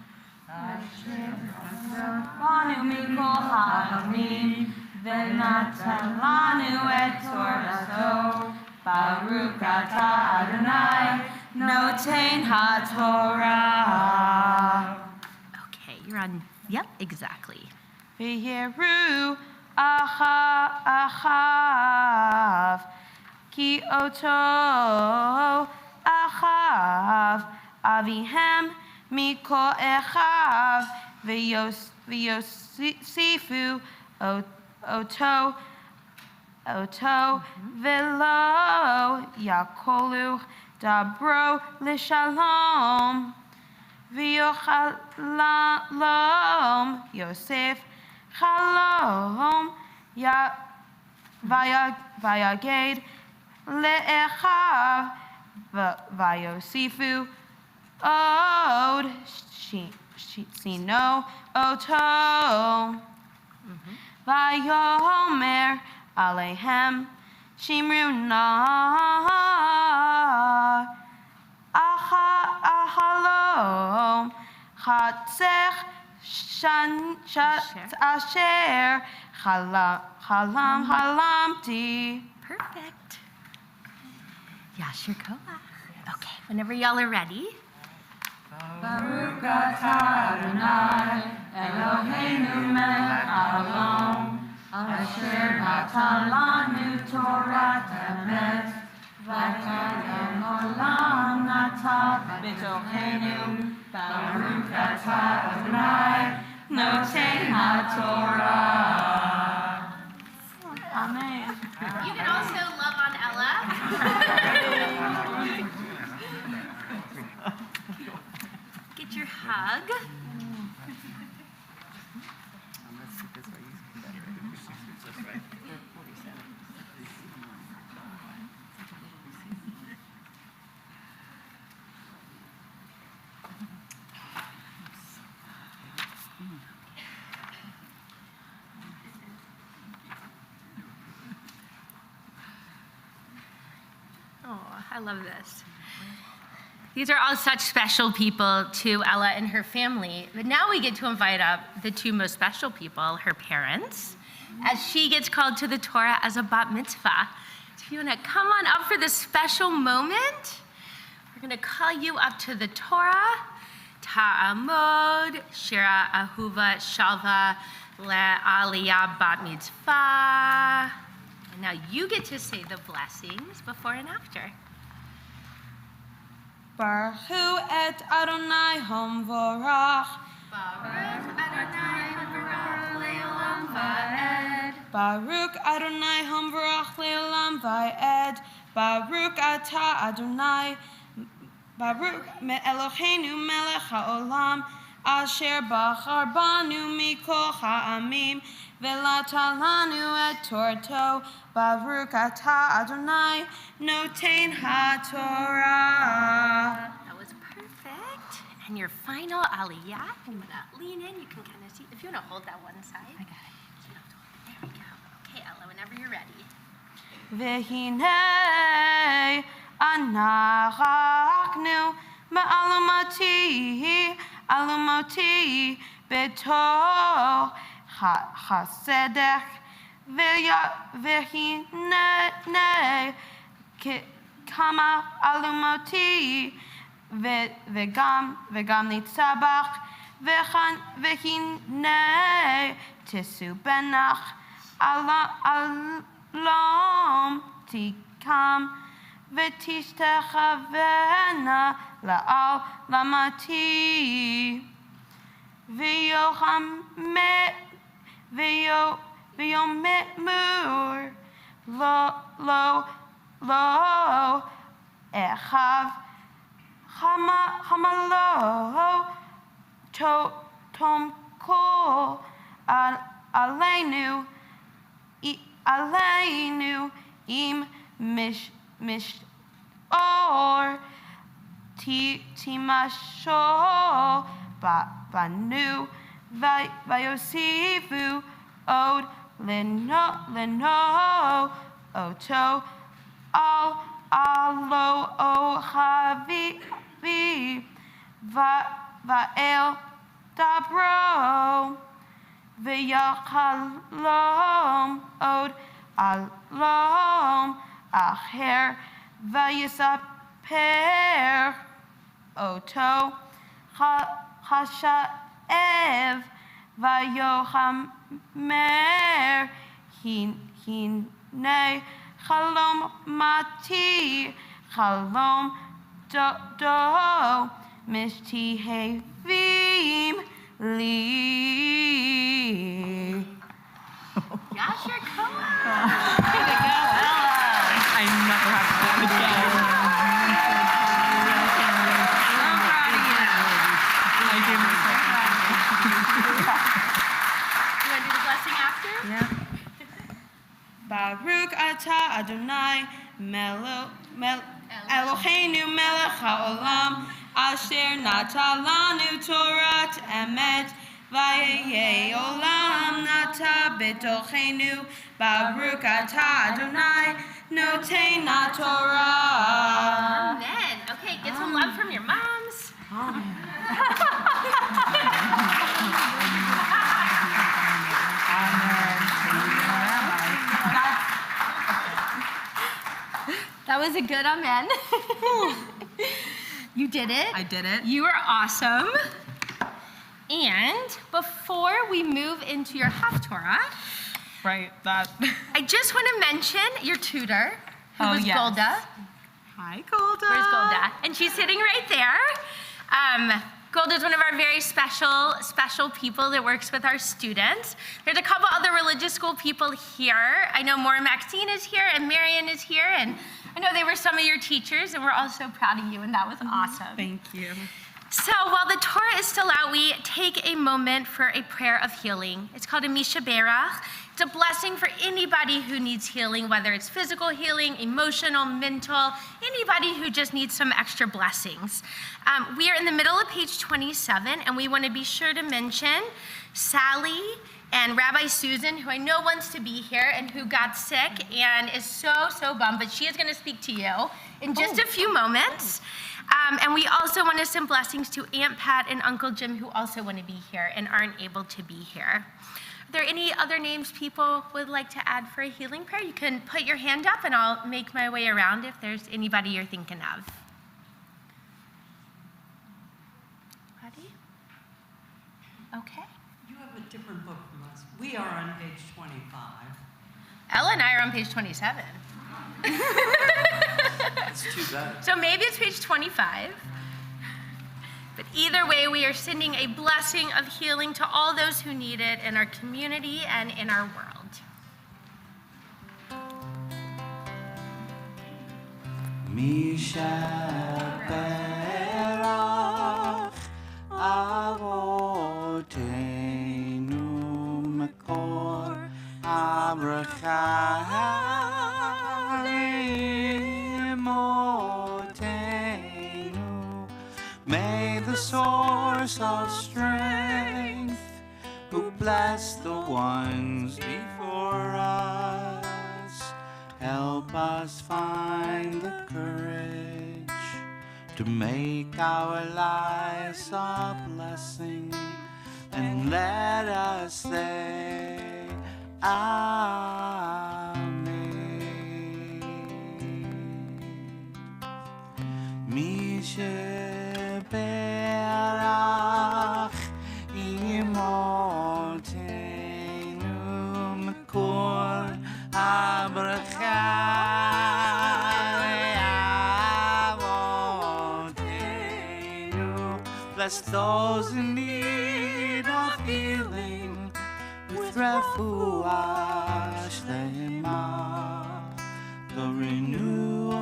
Asher asapanu mikol ha'amim, v'natan lanu et Torato. Baruch atah Adonai, noten ha'Torah. Okay, you're on. Yep, exactly. V'yeru achav, ki oto achav, avihem mikol echav, v'yosifu oto, v'lo yakolu dabro l'shalom. V'yochalom Yosef chalom vayaged le'echav vayosifu od sino oto vayomer alehem shimru na Ahalom chatzech asher halamti. Perfect. Yasher Koach. Okay, whenever y'all are ready. Baruch atah Adonai, Eloheinu melech haolam, asher natan lanu Torat emet, v'kayem olam nata b'tochenu. Baruch atah Adonai, noten ha'Torah. Amen. You can also love on Ella. Get your hug. Oh, I love this. These are all such special people to Ella and her family. But now we get to invite up the two most special people, her parents, as she gets called to the Torah as a bat mitzvah. So if you want to come on up for this special moment, we're going to call you up to the Torah. Ta'amod, Shira Ahuva Shalva Le'aliyah Bat Mitzvah. And now you get to say the blessings before and after. Baruch et Adonai Hamvorach. Baruch Adonai Baruch Le'olam Va'ed. Baruch Adonai Hamvorach Le'olam Va'ed. Baruch atah Adonai. Baruch Eloheinu melech haolam. Asher bachar banu mikol ha'amim. V'natan lanu et Torato. Baruch atah Adonai noten ha'Torah. That was perfect. And your final aliyah, you want to lean in, you can kind of see. If you want to hold that one side. I got it. There we go. Okay, Ella, whenever you're ready. V'hinei anachnu ma'alumoti betoch hasedech v'hinei kama alumoti v'gam nitzabach v'hinei tisu benach שלום תקם ותשתחוונה לעולמתי ויאמר לא אחיו חמלו תום כל עלינו עם משעור תמשול בנו ויוסיפו עוד לנו אותו עלו חביב ואל דברו ויחלום עוד עלום אחר ויספר אותו חשב ויאמר הנה חלומתי חלום דו משתהבים לי. Yasher Koa. I never have to do it again. You want to do the blessing after? Yeah. Baruch atah Adonai Eloheinu melech haolam asher nata lanu Torat emet vayeh olam nata betochenu Baruch atah Adonai noten Torah. Amen. Okay, get some love from your moms. That was a good amen. You did it. I did it. You are awesome. And before we move into your Haftorah, Right, that. I just want to mention your tutor, who Oh, was yes. Golda. Hi, Golda. Where's Golda? And she's sitting right there. Golda is one of our very special people that works with our students. There's a couple other religious school people here. I know Maura Maxine is here and Marion is here, and I know they were some of your teachers, and we're all so proud of you, and that was awesome. Thank you. So while the Torah is still out, we take a moment for a prayer of healing. It's called a Misha Berach. It's a blessing for anybody who needs healing, whether it's physical healing, emotional, mental, anybody who just needs some extra blessings. We are in the middle of page 27, and we want to be sure to mention Sally and Rabbi Susan, who I know wants to be here and who got sick and is so bummed, but she is going to speak to you in just a few moments. And we also want to send blessings to Aunt Pat and Uncle Jim, who also want to be here and aren't able to be here. Are there any other names people would like to add for a healing prayer? You can put your hand up and I'll make my way around if there's anybody you're thinking of. Buddy? Okay. You have a different book from us. We are on page 25. Ella and I are on page 27. It's too bad. So maybe it's page 25. But either way, we are sending a blessing of healing to all those who need it in our community and in our world. Misha Berach Avoteinu Makor Abrachaim Otenu. May the source of strength, who blessed the ones before us, help us find the courage to make our lives a blessing, and let us say Amen. Misha Berach Imotenu Mekor Abraham bless those in need of healing with refuah shlema, the renewal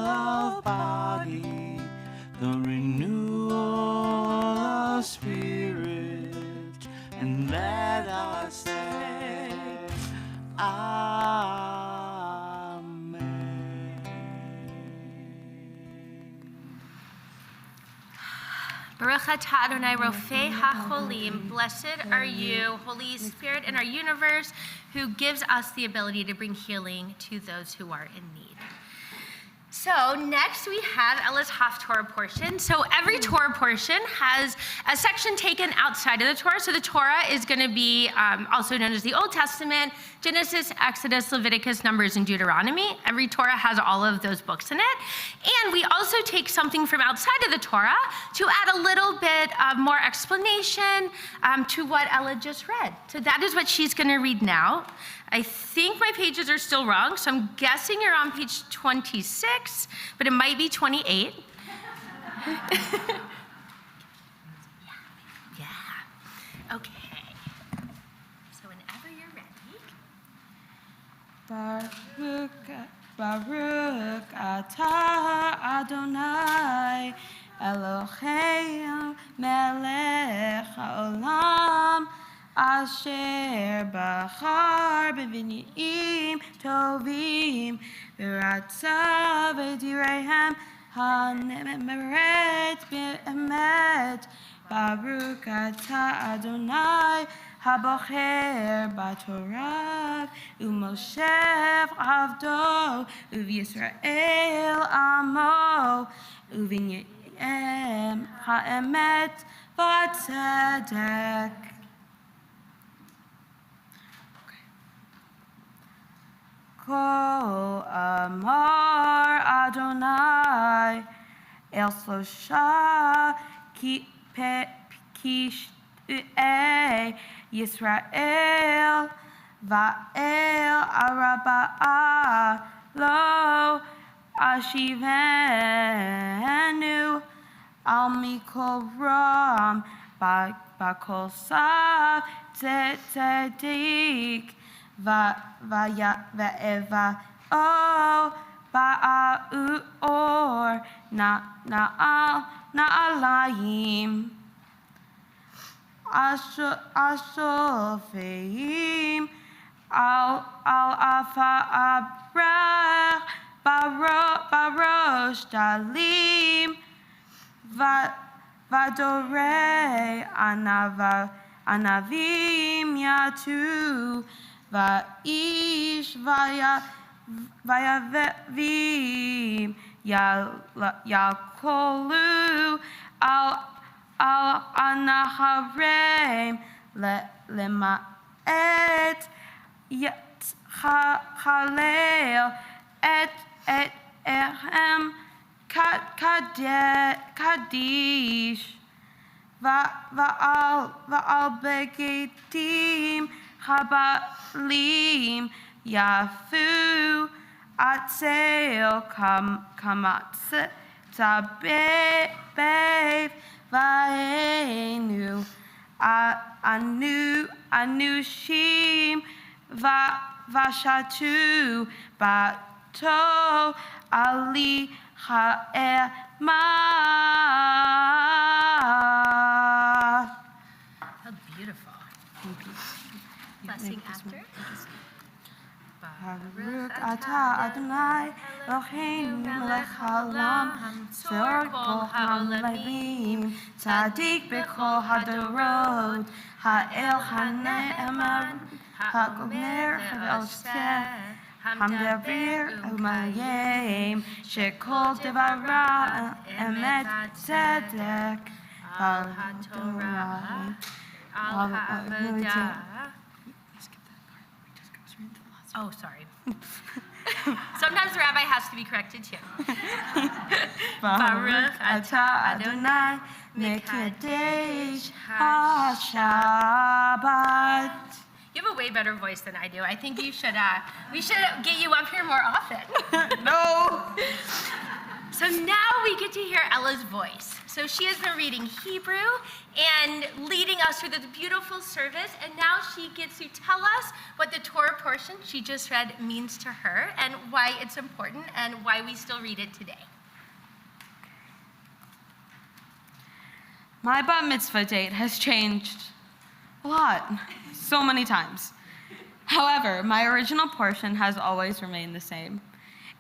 of body, the renewal of spirit, and let us say, Amen. Baruch atah Adonai Rofei HaCholim. Blessed are you, Holy Spirit in our universe, who gives us the ability to bring healing to those who are in need. So next we have Ella's Haftorah portion. So every Torah portion has a section taken outside of the Torah. So the Torah is going to be also known as the Old Testament, Genesis, Exodus, Leviticus, Numbers, and Deuteronomy. Every Torah has all of those books in it. And we also take something from outside of the Torah to add a little bit of more explanation to what Ella just read. So that is what she's going to read now. I think my pages are still wrong, so I'm guessing you're on page 26, but it might be 28. Yeah. Okay. So whenever you're ready. Baruch atah Adonai Eloheinu melech haolam asher bachar b'vinyim tovim v'ratzav v'direhem hanemeret b'emet. Baruch atah Adonai habocher b'Torah u'moshev avdo u'v'Yisrael amo u'v'nyem ha'emet v'tzedek. Ko amar Adonai el slosha kishtei Yisrael va'el arba'a lo ashivenu al mikol ram ba'kol sav tzedik Va'eva o ba'u or na'alayim ashofeim al afa abrach barosh dalim vadorei anavim yatu Va'ish vayavim yakolu al anaharem lema'et yet chalel et ehem kadish va'al begetim Chabalim yafu atzel kamatze tabev va'enu anushim vashatu bato ali ha'ema. How beautiful. Blessing after. Baruch atah Adonai Eloheinu melech haolam tzor kol ha'olamim tzadik b'kol hadorot ha'el ha'ne'emar ha'gomer ha'oseh hamdavir u'mayim shekol devara emet tzedek al ha'torah al ha'avodah. Oh, sorry. Sometimes the rabbi has to be corrected too. Baruch atah Adonai mekadesh ha-Shabbat. You have a way better voice than I do. I think you should. We should get you up here more often. No. So now we get to hear Ella's voice. So she has been reading Hebrew and leading us through this beautiful service, and now she gets to tell us what the Torah portion she just read means to her and why it's important and why we still read it today. My bat mitzvah date has changed a lot, so many times. However, my original portion has always remained the same.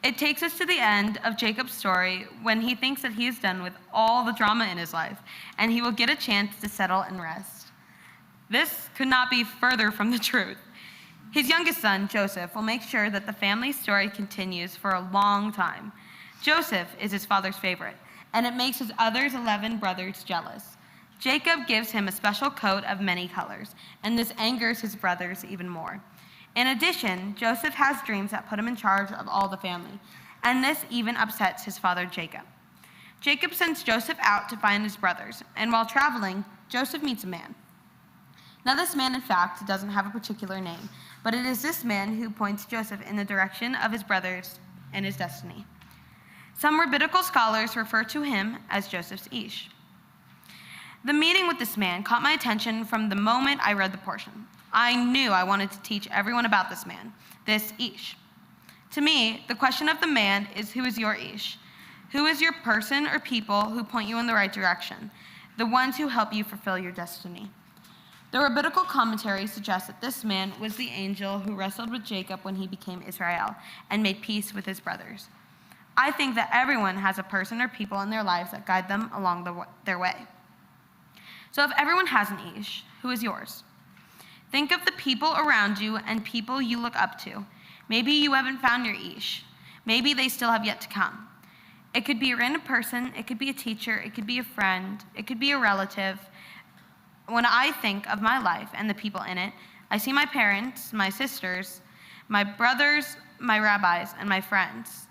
It takes us to the end of Jacob's story when he thinks that he is done with all the drama in his life and he will get a chance to settle and rest. This could not be further from the truth. His youngest son, Joseph, will make sure that the family story continues for a long time. Joseph is his father's favorite, and it makes his other 11 brothers jealous. Jacob gives him a special coat of many colors, and this angers his brothers even more. In addition, Joseph has dreams that put him in charge of all the family, and this even upsets his father Jacob. Jacob sends Joseph out to find his brothers, and while traveling, Joseph meets a man. Now this man, in fact, doesn't have a particular name, but it is this man who points Joseph in the direction of his brothers and his destiny. Some rabbinical scholars refer to him as Joseph's Ish. The meeting with this man caught my attention from the moment I read the portion. I knew I wanted to teach everyone about this man, this Ish. To me, the question of the man is, who is your Ish? Who is your person or people who point you in the right direction, the ones who help you fulfill your destiny? The rabbinical commentary suggests that this man was the angel who wrestled with Jacob when he became Israel and made peace with his brothers. I think that everyone has a person or people in their lives that guide them along their way. So if everyone has an Ish, who is yours? Think of the people around you and people you look up to. Maybe you haven't found your Ish. Maybe they still have yet to come. It could be a random person, it could be a teacher, it could be a friend, it could be a relative. When I think of my life and the people in it, I see my parents, my sisters, my brothers, my rabbis, and my friends,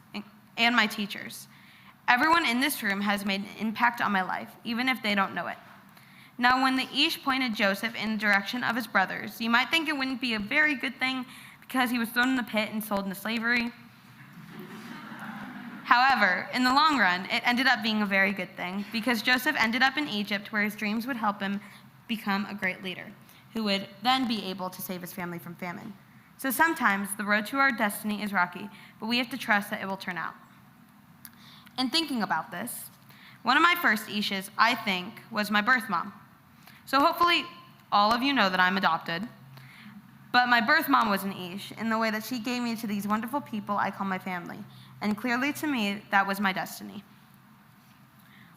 and my teachers. Everyone in this room has made an impact on my life, even if they don't know it. Now, when the Ish pointed Joseph in the direction of his brothers, you might think it wouldn't be a very good thing because he was thrown in the pit and sold into slavery. However, in the long run, it ended up being a very good thing because Joseph ended up in Egypt where his dreams would help him become a great leader who would then be able to save his family from famine. So sometimes the road to our destiny is rocky, but we have to trust that it will turn out. In thinking about this, one of my first Ishes, I think, was my birth mom. So hopefully all of you know that I'm adopted, but my birth mom was an Ish in the way that she gave me to these wonderful people I call my family, and clearly to me, that was my destiny.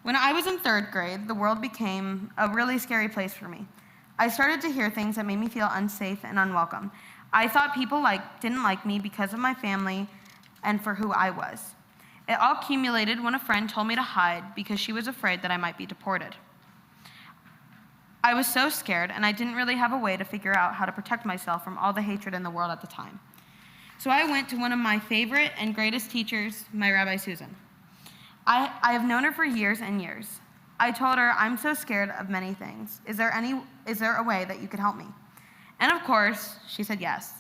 When I was in 3rd grade, the world became a really scary place for me. I started to hear things that made me feel unsafe and unwelcome. I thought people didn't like me because of my family and for who I was. It all accumulated when a friend told me to hide because she was afraid that I might be deported. I was so scared, and I didn't really have a way to figure out how to protect myself from all the hatred in the world at the time. So I went to one of my favorite and greatest teachers, my Rabbi Susan. I have known her for years and years. I told her, I'm so scared of many things. Is there a way that you could help me? And of course, she said yes.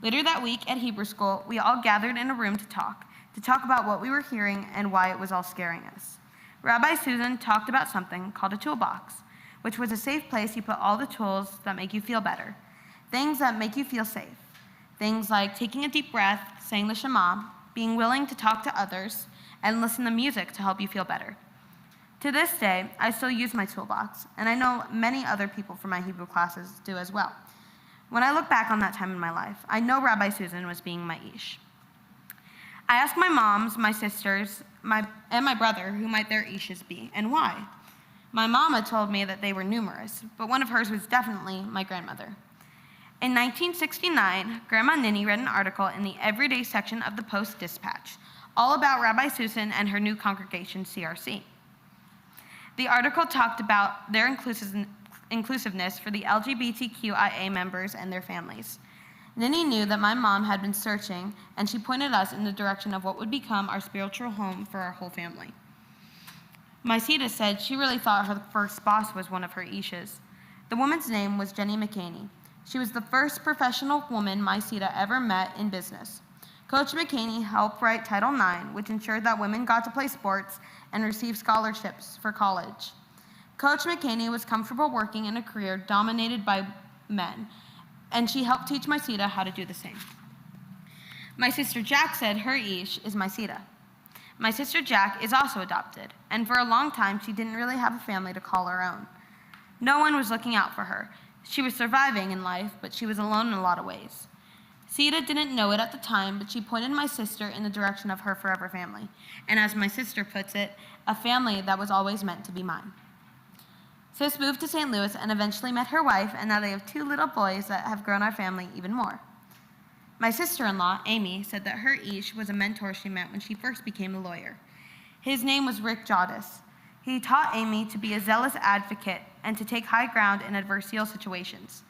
Later that week at Hebrew school, we all gathered in a room to talk about what we were hearing and why it was all scaring us. Rabbi Susan talked about something called a toolbox, which was a safe place you put all the tools that make you feel better, things that make you feel safe, things like taking a deep breath, saying the Shema, being willing to talk to others, and listen to music to help you feel better. To this day, I still use my toolbox, and I know many other people from my Hebrew classes do as well. When I look back on that time in my life, I know Rabbi Susan was being my Ish. I asked my moms, my sisters, and my brother who might their Ishes be, and why. My mama told me that they were numerous, but one of hers was definitely my grandmother. In 1969, Grandma Ninny read an article in the Everyday section of the Post-Dispatch, all about Rabbi Susan and her new congregation, CRC. The article talked about their inclusiveness for the LGBTQIA members and their families. Ninny knew that my mom had been searching, and she pointed us in the direction of what would become our spiritual home for our whole family. My Sita said she really thought her first boss was one of her Ishes. The woman's name was Jenny McCaney. She was the first professional woman my Sita ever met in business. Coach McKinney helped write Title IX, which ensured that women got to play sports and receive scholarships for college. Coach McKinney was comfortable working in a career dominated by men, and she helped teach Mysita how to do the same. My sister Jack said her Ish is Mysita. My sister Jack is also adopted, and for a long time she didn't really have a family to call her own. No one was looking out for her. She was surviving in life, but she was alone in a lot of ways. Sita didn't know it at the time, but she pointed my sister in the direction of her forever family, and as my sister puts it, a family that was always meant to be mine. Sis moved to St. Louis and eventually met her wife, and now they have 2 little boys that have grown our family even more. My sister-in-law, Amy, said that her Ish was a mentor she met when she first became a lawyer. His name was Rick Jodis. He taught Amy to be a zealous advocate and to take high ground in adversarial situations.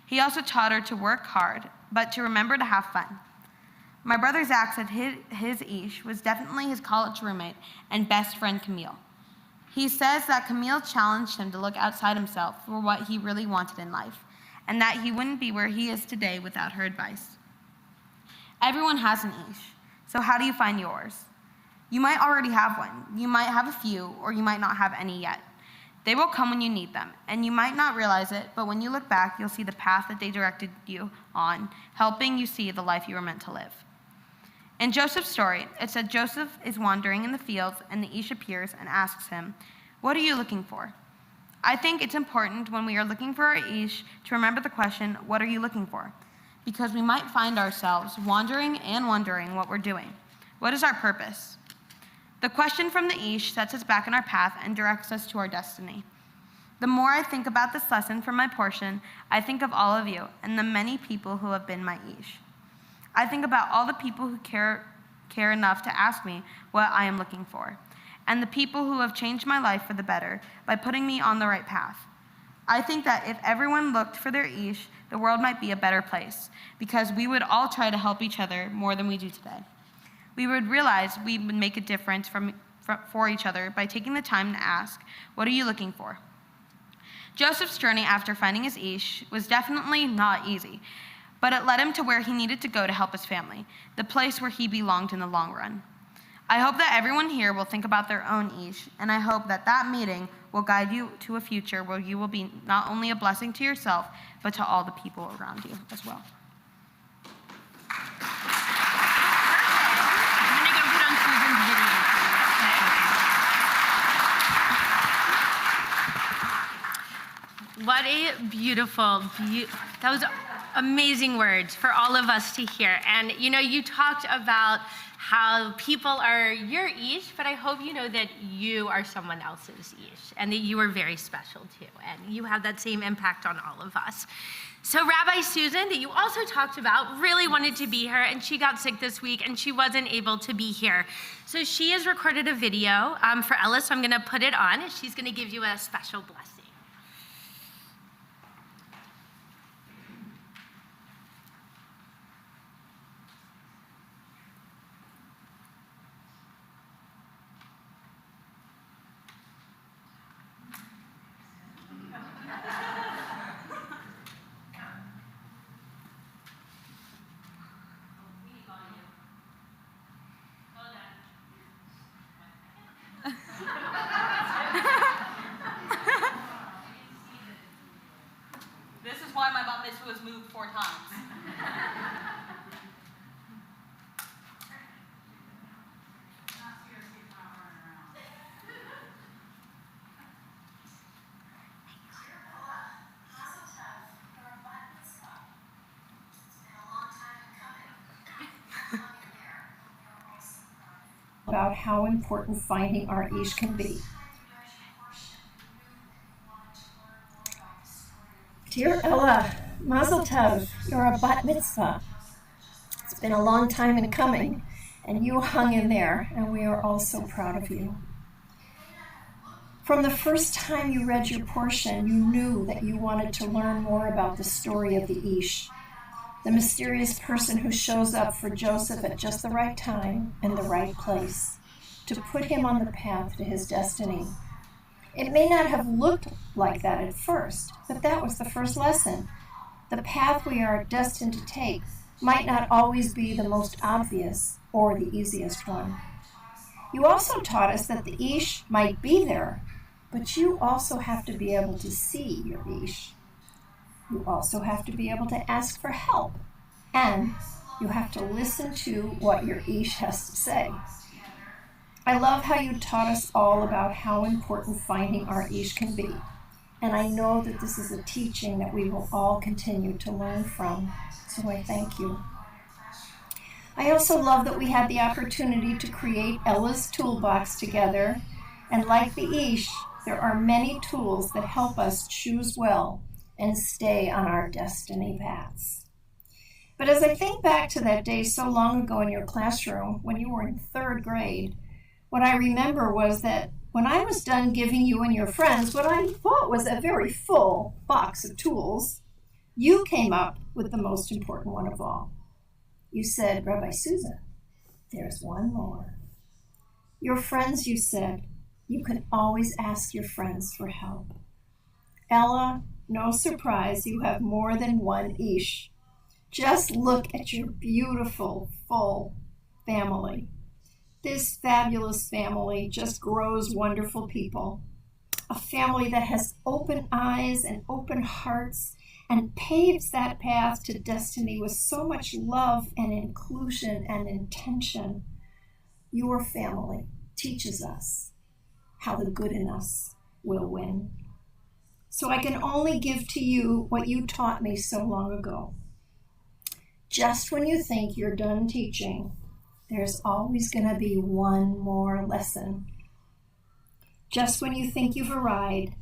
He also taught her to work hard, but to remember to have fun. My brother Zach said his Ish was definitely his college roommate and best friend Camille. He says that Camille challenged him to look outside himself for what he really wanted in life, and that he wouldn't be where he is today without her advice. Everyone has an Ish, so how do you find yours? You might already have one, you might have a few, or you might not have any yet. They will come when you need them, and you might not realize it, but when you look back, you'll see the path that they directed you on, helping you see the life you were meant to live. In Joseph's story, it said Joseph is wandering in the fields, and the Ish appears and asks him, "What are you looking for?" I think it's important when we are looking for our Ish to remember the question, "What are you looking for?" Because we might find ourselves wandering and wondering what we're doing. What is our purpose? The question from the Ish sets us back on our path and directs us to our destiny. The more I think about this lesson from my portion, I think of all of you and the many people who have been my Ish. I think about all the people who care enough to ask me what I am looking for, and the people who have changed my life for the better by putting me on the right path. I think that if everyone looked for their Ish, the world might be a better place, because we would all try to help each other more than we do today. We would realize we would make a difference for each other by taking the time to ask, "What are you looking for?" Joseph's journey after finding his Ish was definitely not easy, but it led him to where he needed to go to help his family, the place where he belonged in the long run. I hope that everyone here will think about their own Ish, and I hope that that meeting will guide you to a future where you will be not only a blessing to yourself, but to all the people around you as well. I'm gonna go put on Susan's video. What a beautiful, that was amazing words for all of us to hear. And you talked about how people are your Ish, but I hope you know that you are someone else's Ish and that you are very special too. And you have that same impact on all of us. So Rabbi Susan, that you also talked about, really wanted to be here, and she got sick this week and she wasn't able to be here. So she has recorded a video for Ella, so I'm gonna put it on and she's gonna give you a special blessing. This is why my bat mitzvah was moved 4 times. About how important finding our Ish can be. Dear Ella, Mazel Tov, you're a bat mitzvah. It's been a long time in coming, and you hung in there, and we are all so proud of you. From the first time you read your portion, you knew that you wanted to learn more about the story of the Ish, the mysterious person who shows up for Joseph at just the right time and the right place, to put him on the path to his destiny. It may not have looked like that at first, but that was the first lesson. The path we are destined to take might not always be the most obvious or the easiest one. You also taught us that the Ish might be there, but you also have to be able to see your Ish. You also have to be able to ask for help, and you have to listen to what your Ish has to say. I love how you taught us all about how important finding our Ish can be, and I know that this is a teaching that we will all continue to learn from, so I thank you. I also love that we had the opportunity to create Ella's toolbox together, and like the Ish, there are many tools that help us choose well and stay on our destiny paths. But as I think back to that day so long ago in your classroom when you were in 3rd grade, what I remember was that when I was done giving you and your friends what I thought was a very full box of tools, you came up with the most important one of all. You said, Rabbi Susan, there's one more. Your friends, you said, you can always ask your friends for help. Ella, no surprise, you have more than one Ish. Just look at your beautiful, full family. This fabulous family just grows wonderful people. A family that has open eyes and open hearts and paves that path to destiny with so much love and inclusion and intention. Your family teaches us how the good in us will win. So I can only give to you what you taught me so long ago. Just when you think you're done teaching, there's always going to be one more lesson. Just when you think you've arrived,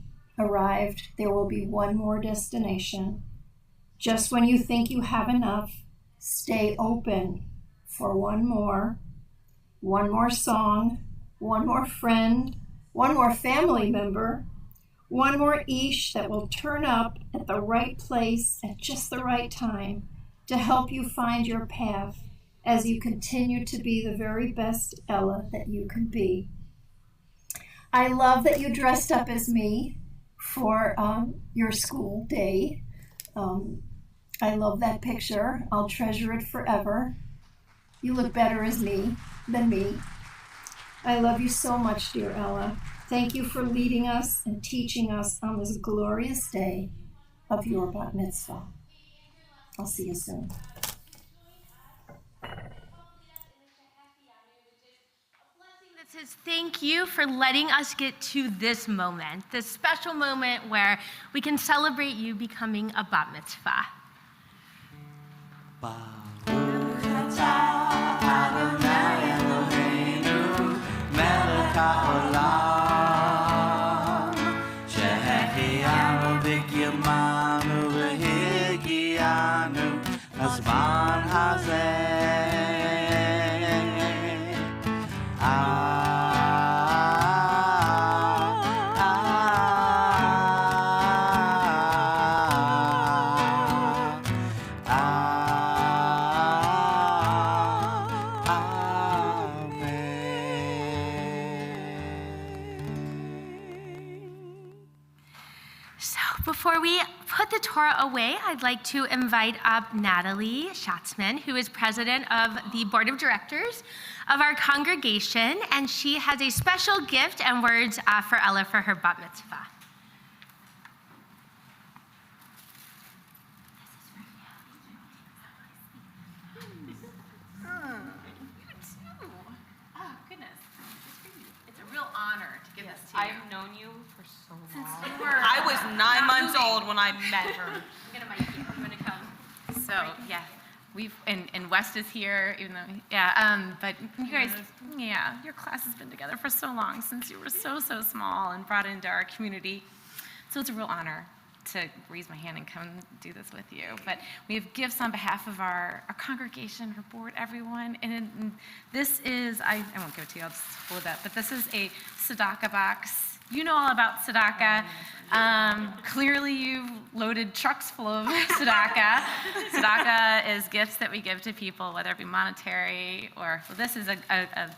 there will be one more destination. Just when you think you have enough, stay open for one more song, one more friend, one more family member, one more Ish that will turn up at the right place at just the right time to help you find your path as you continue to be the very best Ella that you can be. I love that you dressed up as me for your school day. I love that picture. I'll treasure it forever. You look better as me than me. I love you so much, dear Ella. Thank you for leading us and teaching us on this glorious day of your bat mitzvah. I'll see you soon. That says thank you for letting us get to this moment, this special moment where we can celebrate you becoming a bat mitzvah. Baruch atah Adonai Eloheinu melech haolam שהחיינו וקיימנו והגיענו לזמן הזה. Before we put the Torah away, I'd like to invite up Natalie Schatzman, who is president of the board of directors of our congregation, and she has a special gift and words for Ella for her bat mitzvah. I've known you for so long. I was 9 months old when I met her. I'm gonna mic you. I'm gonna come. So yeah, we've and West is here, even though but you guys, your class has been together for so long since you were so small and brought into our community. So it's a real honor to raise my hand and come do this with you. But we have gifts on behalf of our congregation, our board, everyone. And this is, I won't give it to you, I'll just hold it up. But this is a tzedakah box. You know all about tzedakah. Clearly you've loaded trucks full of tzedakah. Tzedakah is gifts that we give to people, whether it be monetary or, well, this is a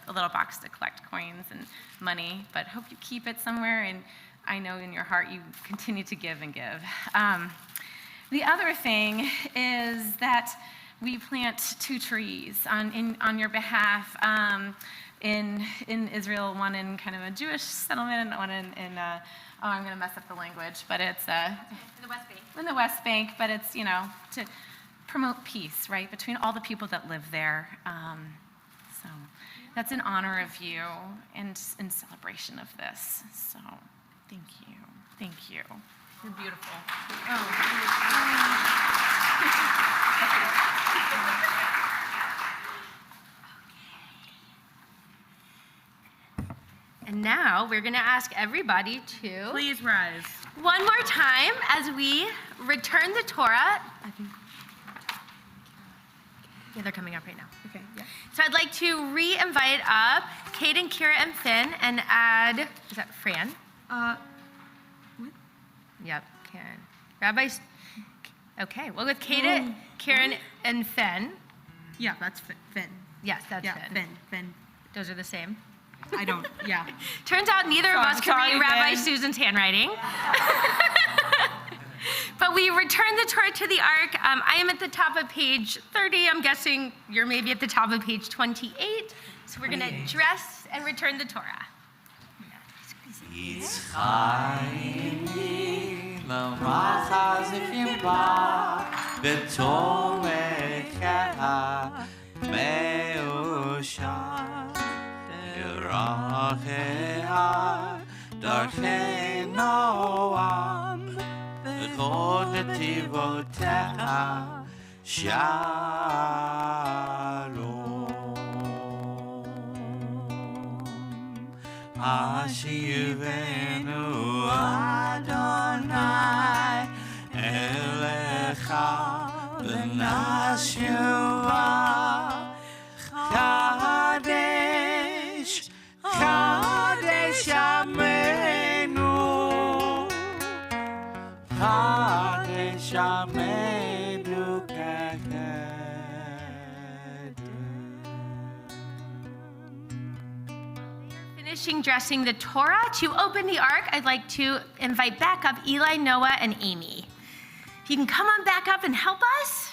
little box to collect coins and money, but hope you keep it somewhere, and I know in your heart you continue to give and give. The other thing is that we plant 2 trees on your behalf in Israel, one in kind of a Jewish settlement, and one in I'm going to mess up the language, but it's in the West Bank. In the West Bank, but it's, to promote peace, right, between all the people that live there. So that's in honor of you and in celebration of this. So thank you. Thank you. You're beautiful. And now we're going to ask everybody to Please rise. one more time as we return the Torah. Yeah, they're coming up right now. Okay, yeah. So I'd like to re-invite up Kate and Kira and Finn and add, is that Fran? What? Yep, Karen. Rabbi's, okay, well with Kate, Karen, and Finn. Yeah, that's Finn. Yes, that's Yeah, Finn. Finn. Those are the same. I don't, yeah. Turns out neither of us could read Rabbi Susan's handwriting. But we returned the Torah to the Ark. I am at the top of page 30. I'm guessing you're maybe at the top of page 28. So we're going to dress and return the Torah. יצחייני למחזיקים בה בתומכה מאושר ירחיה דרכי נועם וכל נתיבותיה שלום השיבנו אדוני אליך ונשובה חדש חדש עמנו חדש עמנו Finishing dressing the Torah, to open the Ark, I'd like to invite back up Eli, Noah, and Amy. If you can come on back up and help us.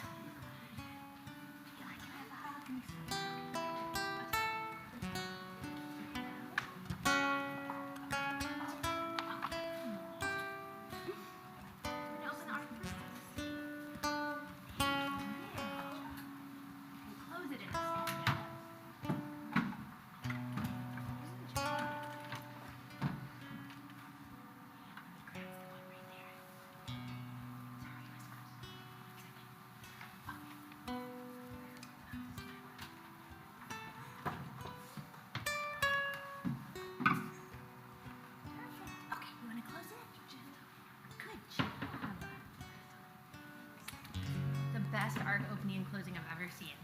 Best Ark opening and closing I've ever seen.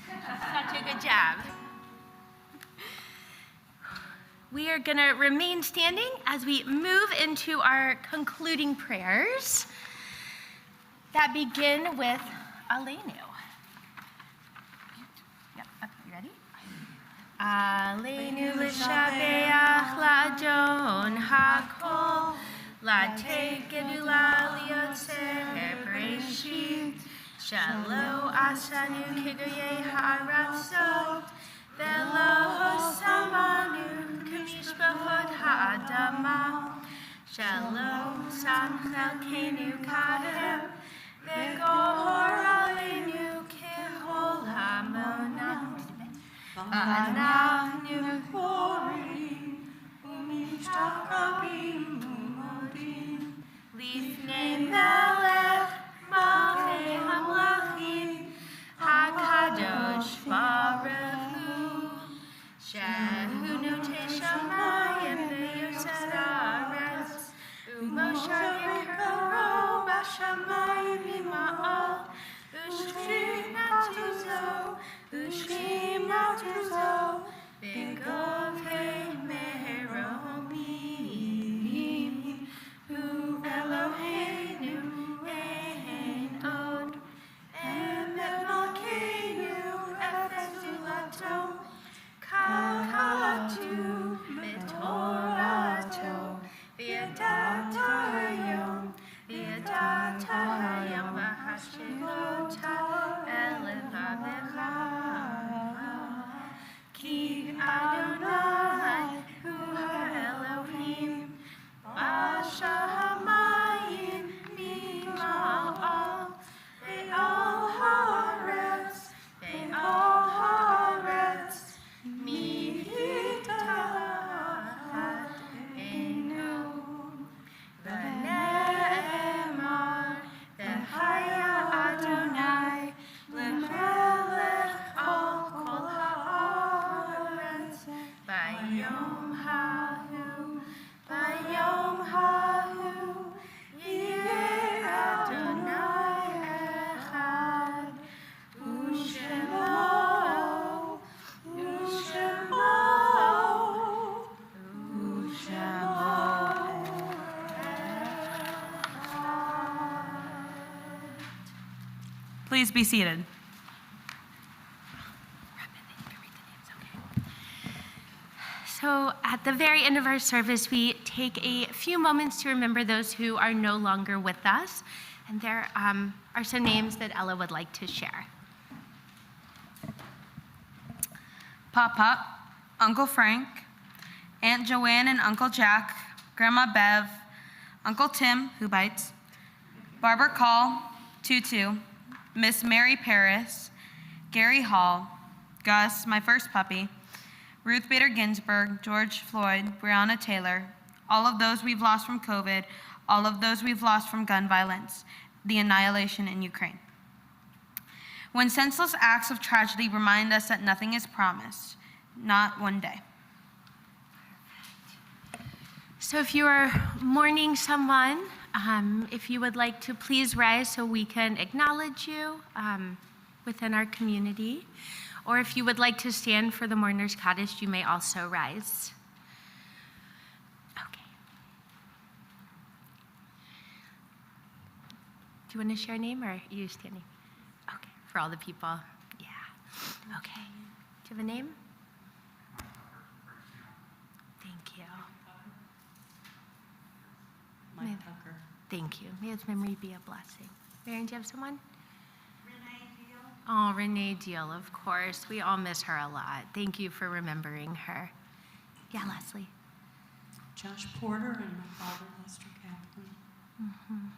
Such a good job. We are going to remain standing as we move into our concluding prayers that begin with Aleinu. Yep, okay, you ready? Aleinu l'shabeach la'adon hakol la'tekedu la'liotzer bereshit Shalo asanu kigoye haratzot velo hosamanu kamishpachot ha'adama Shalo samchel kenu kadem v'gohor aleinu kehol hamonam Anachnu chorim u'mishtachabim u'modim lifnei melech Malchei Hamlachim HaKadosh Baruch Hu Shehu Notei Shamayim V'Yosed Haaretz U'Moshe Yekaro B'Shamayim Ima'al U'Shkimatu Zo V'Govhei Meromim Hu Eloheinu V'yadata hayom v'hashivota elecha Please be seated. So at the very end of our service, we take a few moments to remember those who are no longer with us. And there are some names that Ella would like to share. Pop Pop, Uncle Frank, Aunt Joanne and Uncle Jack, Grandma Bev, Uncle Tim, who bites, Barbara Call, Tutu, Miss Mary Paris, Gary Hall, Gus, my first puppy, Ruth Bader Ginsburg, George Floyd, Breonna Taylor, all of those we've lost from COVID, all of those we've lost from gun violence, the annihilation in Ukraine. When senseless acts of tragedy remind us that nothing is promised, not one day. So if you are mourning someone, if you would like to please rise so we can acknowledge you within our community. Or if you would like to stand for the mourner's Kaddish, you may also rise. Okay. Do you want to share a name or are you standing? Okay, for all the people. Yeah. Okay. Do you have a name? Thank you. Mike Tucker. Thank you. May his memory be a blessing. Marion, do you have someone? Oh, Renee Deal, of course. We all miss her a lot. Thank you for remembering her. Yeah, Leslie. Josh Porter and my father, Lester Kaplan.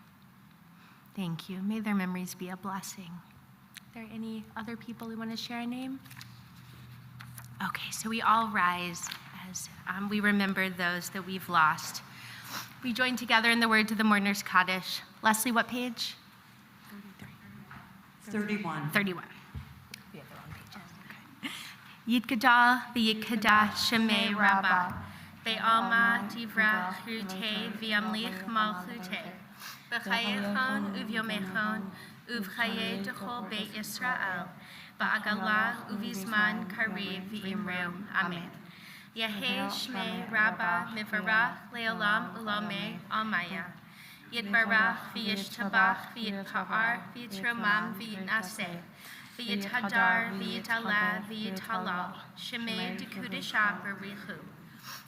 Thank you. May their memories be a blessing. Are there any other people who want to share a name? Okay, so we all rise as we remember those that we've lost. We join together in the words of the mourner's Kaddish. Leslie, what page? 31. 31. We have the wrong pages. Yitkadah v'yitkadah shemei rabbah, be'alma divra chute v'yamlich malchute, b'chayechon uvyomechon uvchaye dechol beit Yisrael, ba'agalah uvizman karev v'imru. Amen. Yehei shmei rabbah mivarach le'olam ulamei almaya. Yitbarach v'yishtabach v'yitpa'ar v'yitromam v'yitnaseh v'yithadar v'yitala v'yitalal shemei dekudisha b'richu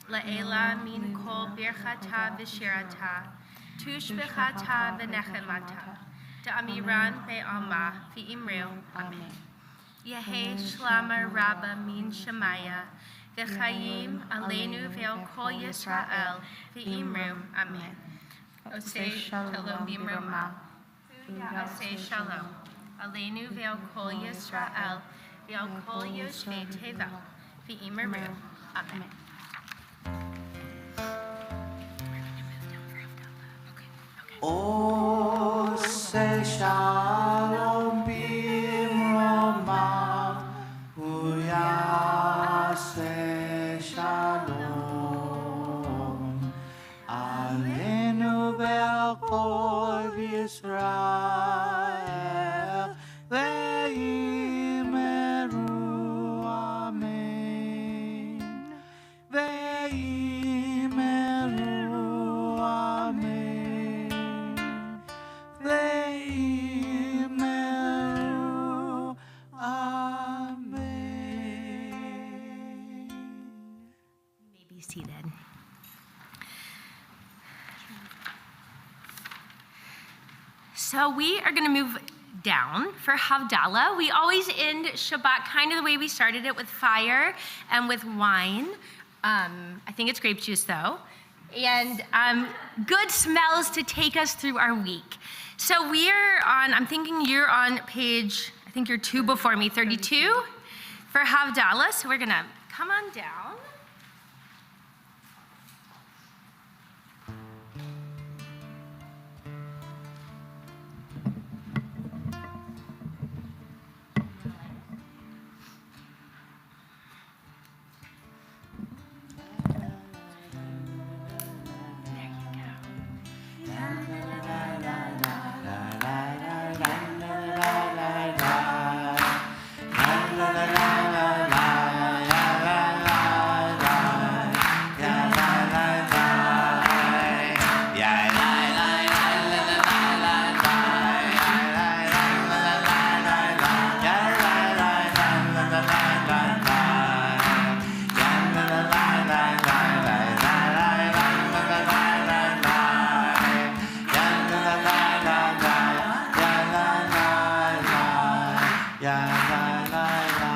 la'ela min kol birchata v'shirata tushbechata v'nechemata da'amiran be'alma v'imru. Amen. Yehei shlama rabba min shemaya v'chayim aleinu ve'al kol Yisrael v'imru. Amen. Osei shalom b'imroma. Osei shalom. Aleinu ve'al kol Yisrael ve'al kol yoshvei teva v'imru. Amen. Osei shalom b'imroma. Uyasei shalom. Aleinu ve'al kol Yisrael ve'imru. Amen. Ve'imru. Amen. Ve'imru. Amen. You may be seated. So we are going to move down for Havdalah. We always end Shabbat kind of the way we started it, with fire and with wine. I think it's grape juice though. And good smells to take us through our week. So we're on, I'm thinking you're on page, I think you're 2 before me, 32 for Havdalah. So we're going to come on down. La la la la la la la la la. ya la la la.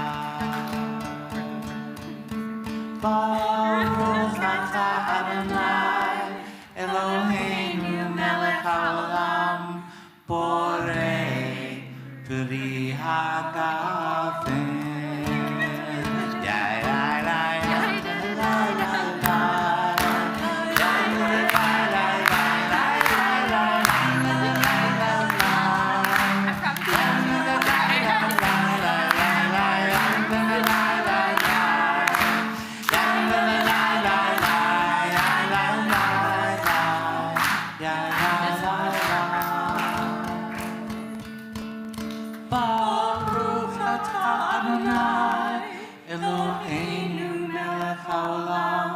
Baruch atah Adonai Eloheinu melech haolam borei peri hagafen. Ya la la la la la la. Ya la la la la la la la. Baruch atah Adonai Eloheinu melech haolam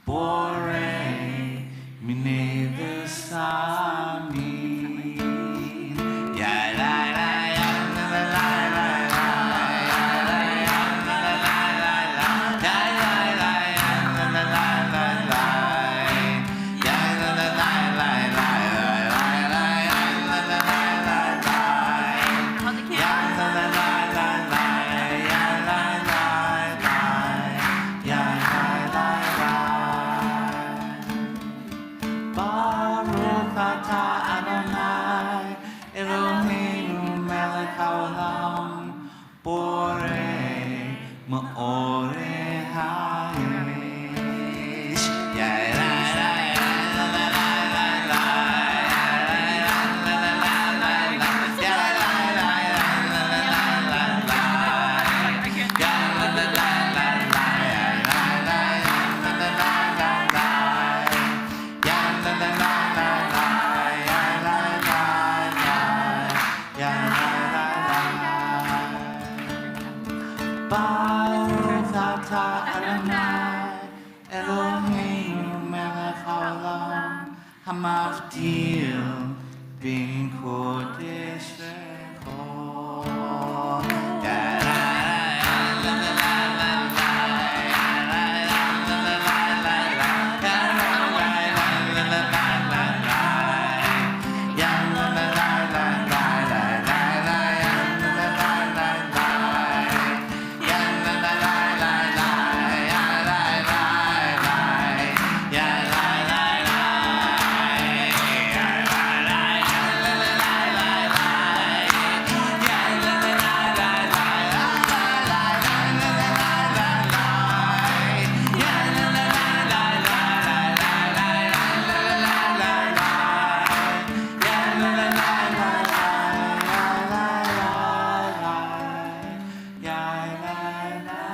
borei minei v'samim. Ya la la ya la la la la ya la ya la la la la la ya la la ya la la la la la ya la la la la la ya la ya la la la la la ya la la la la la ya la la la ya la la la. Baruch atah Adonai Eloheinu melech haolam borei me'orei ha'esh. Ya la la ya la la la la la ya la la la la la ya la la ya la la la la la ya la la la la la ya la la ya la la la la la ya la la la la la ya la la la ya la la la. Baruch atah Adonai Eloheinu melech haolam hamavdil bin kodesh v'chol. Ya la la la la la la ya la la la la la la la ya la la la la la la la ya la la la la la la la la ya la la la la la ya la la la la la ya la la la ya la la la ya la la ya la la la la la ya la la la la la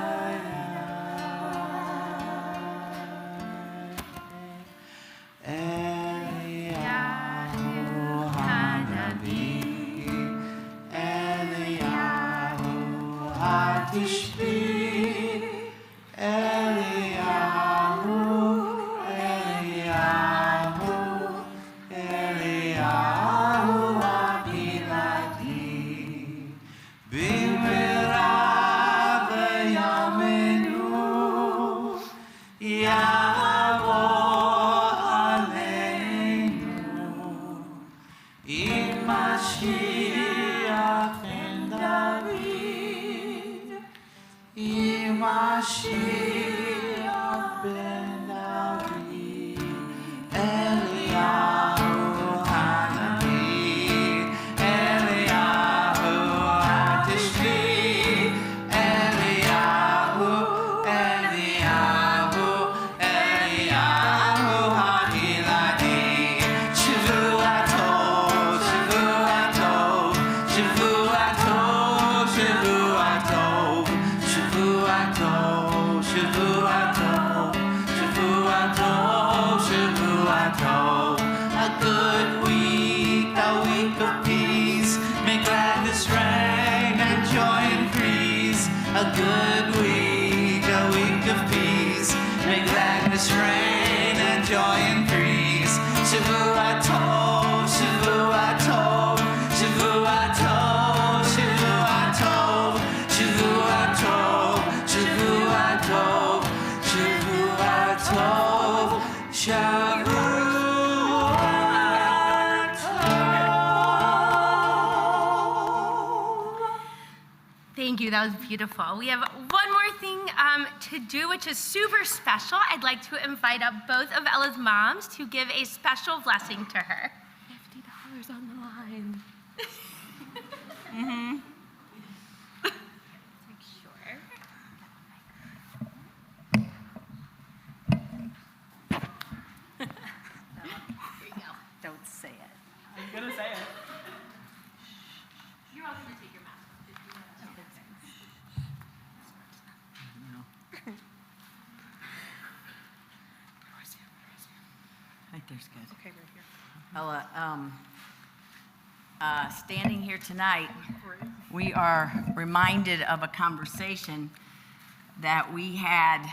Thank you, that was beautiful. We have one more thing to do, which is super special. I'd like to invite up both of Ella's moms to give a special blessing to her. $50 on the line. Don't say it. I'm gonna say it. You're all going to take your mask off. Right there's good. Okay, right here. Ella, standing here tonight, we are reminded of a conversation that we had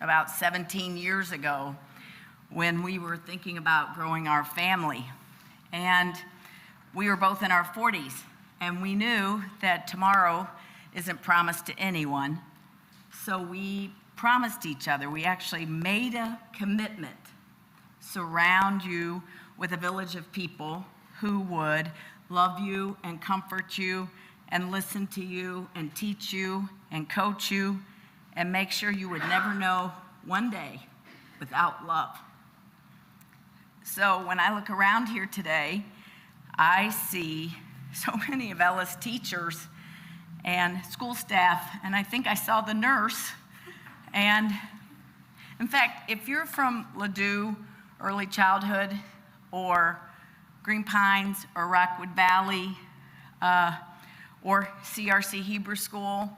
about 17 years ago when we were thinking about growing our family. And we were both in our 40s, and we knew that tomorrow isn't promised to anyone. So we promised each other, we actually made a commitment: surround you with a village of people who would love you and comfort you and listen to you and teach you and coach you and make sure you would never know one day without love. So when I look around here today, I see so many of Ella's teachers and school staff, and I think I saw the nurse. And in fact, if you're from Ladue Early Childhood or Green Pines or Rockwood Valley or CRC Hebrew School,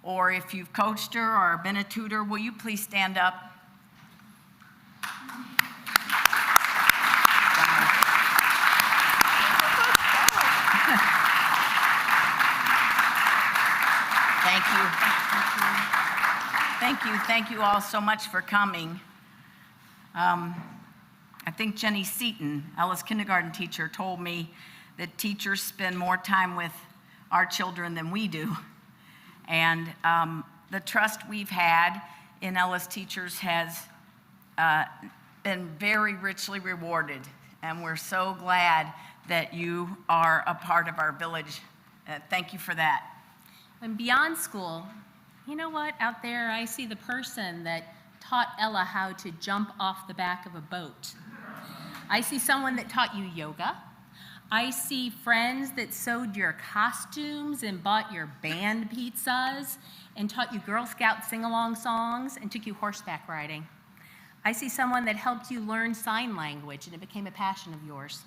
or if you've coached her or been a tutor, will you please stand up? Thank you. Thank you all so much for coming. I think Jenny Seaton, Ella's kindergarten teacher, told me that teachers spend more time with our children than we do. And the trust we've had in Ella's teachers has been very richly rewarded. And we're so glad that you are a part of our village. Thank you for that. And beyond school, you know what? Out there, I see the person that taught Ella how to jump off the back of a boat. I see someone that taught you yoga. I see friends that sewed your costumes and bought your band pizzas and taught you Girl Scout sing-along songs and took you horseback riding. I see someone that helped you learn sign language and it became a passion of yours.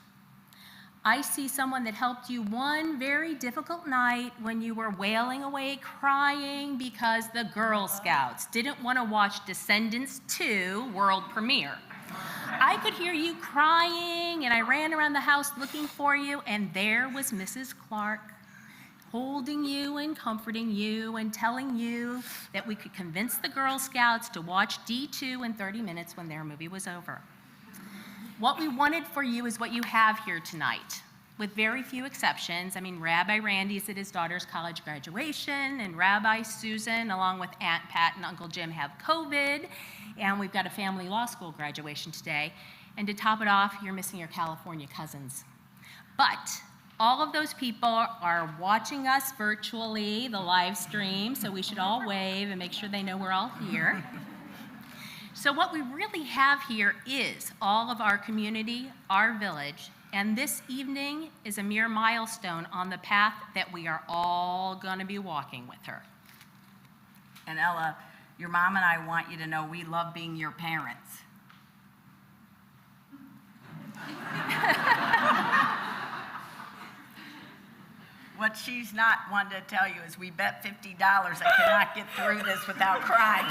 I see someone that helped you one very difficult night when you were wailing away crying because the Girl Scouts didn't want to watch Descendants 2 world premiere. I could hear you crying, and I ran around the house looking for you, and there was Mrs. Clark holding you and comforting you and telling you that we could convince the Girl Scouts to watch D2 in 30 minutes when their movie was over. What we wanted for you is what you have here tonight, with very few exceptions. I mean, Rabbi Randy's at his daughter's college graduation, and Rabbi Susan, along with Aunt Pat and Uncle Jim, have COVID, and we've got a family law school graduation today. And to top it off, you're missing your California cousins. But all of those people are watching us virtually, the live stream, so we should all wave and make sure they know we're all here. So what we really have here is all of our community, our village, and this evening is a mere milestone on the path that we are all going to be walking with her. And Ella, your mom and I want you to know we love being your parents. What she's not wanting to tell you is we bet $50 I cannot get through this without crying.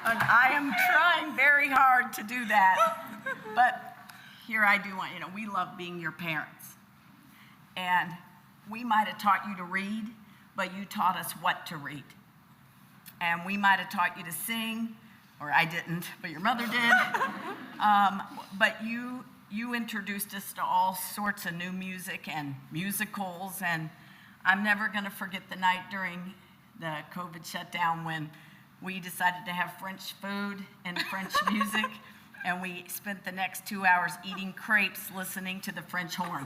And I am trying very hard to do that. But here I do want you to know, we love being your parents. And we might have taught you to read, but you taught us what to read. And we might have taught you to sing, or I didn't, but your mother did. But you introduced us to all sorts of new music and musicals, and I'm never going to forget the night during the COVID shutdown when we decided to have French food and French music, and we spent the next 2 hours eating crepes listening to the French horn.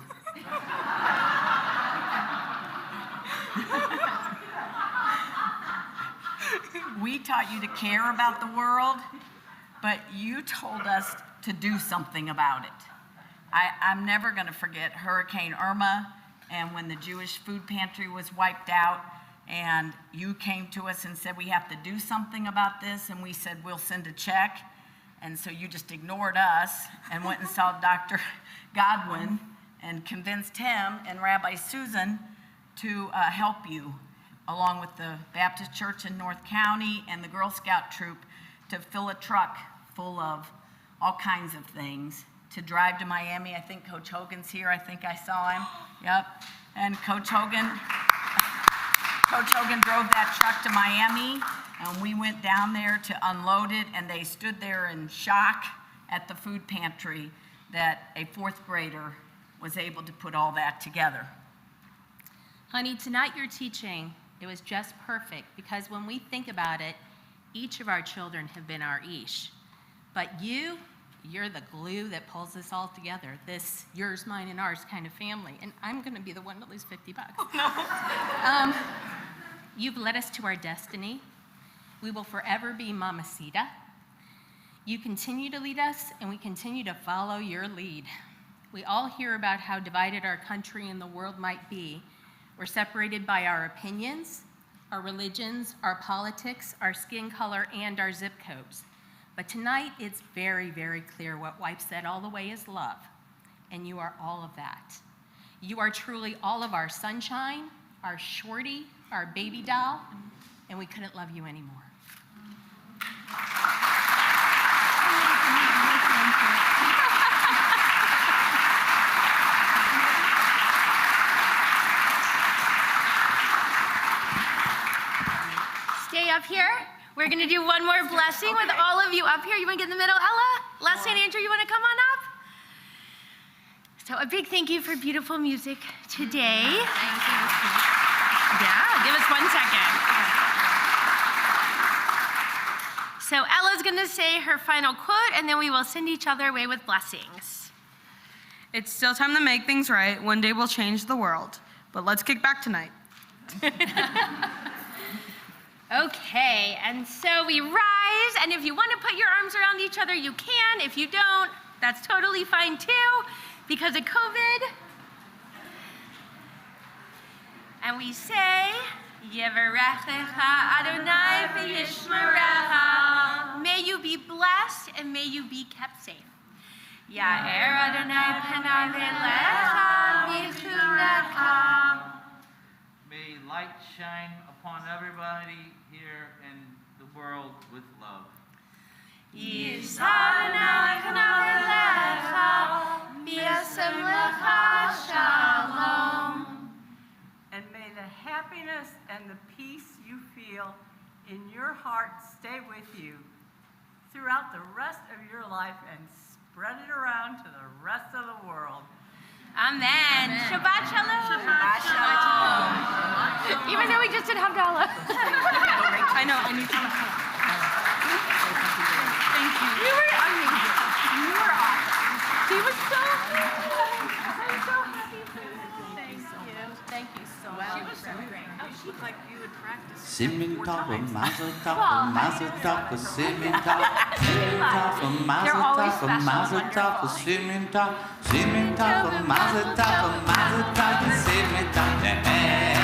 We taught you to care about the world, but you told us to do something about it. I'm never going to forget Hurricane Irma and when the Jewish food pantry was wiped out, and you came to us and said, we have to do something about this, and we said, we'll send a check. And so you just ignored us and went and saw Dr. Godwin and convinced him and Rabbi Susan to help you, along with the Baptist Church in North County and the Girl Scout troop, to fill a truck full of all kinds of things to drive to Miami. I think Coach Hogan's here. I think I saw him. Yep. And Coach Hogan drove that truck to Miami, and we went down there to unload it, and they stood there in shock at the food pantry that a fourth grader was able to put all that together. Honey, tonight your teaching, it was just perfect, because when we think about it, each of our children have been our Ish. But you're the glue that pulls us all together, this yours, mine, and ours kind of family. And I'm going to be the one to lose $50. You've led us to our destiny. We will forever be Mamacita. You continue to lead us, and we continue to follow your lead. We all hear about how divided our country and the world might be. We're separated by our opinions, our religions, our politics, our skin color, and our zip codes. But tonight, it's very, very clear what wipes that all away is love. And you are all of that. You are truly all of our sunshine, our shorty, our baby doll, and we couldn't love you anymore. Stay up here. We're going to do one more blessing with all of you up here. You want to get in the middle, Ella? Les St. Andrew, you want to come on up? So a big thank you for beautiful music today. Yeah, give us 1 second. So Ella's going to say her final quote, and then we will send each other away with blessings. It's still time to make things right. One day we'll change the world. But let's kick back tonight. Okay, and so we rise, and if you want to put your arms around each other, you can. If you don't, that's totally fine too, because of COVID. And we say, Yevarechecha Adonai v'yishmerecha. May you be blessed, and may you be kept safe. Ya'er Adonai panav elecha v'chunecha. May light shine upon everybody here in the world with love. Yis Adonai panav elecha v'yasem lecha shalom. And may the happiness and the peace you feel in your heart stay with you throughout the rest of your life and spread it around to the rest of the world. Amen. Shabbat shalom. Shabbat shalom. Even though we just did Havdalah. I know, I need to. Thank you. You were amazing. You were awesome. She was so good. I'm so happy for you. Thank you. Thank you so much. She was so great. Oh, she looked like you had practiced. Simin tova, mazel tova, mazel tova, simin tova, simin tova, mazel tova, mazel tova, simin tova, mazel tova, mazel tova, simin tova.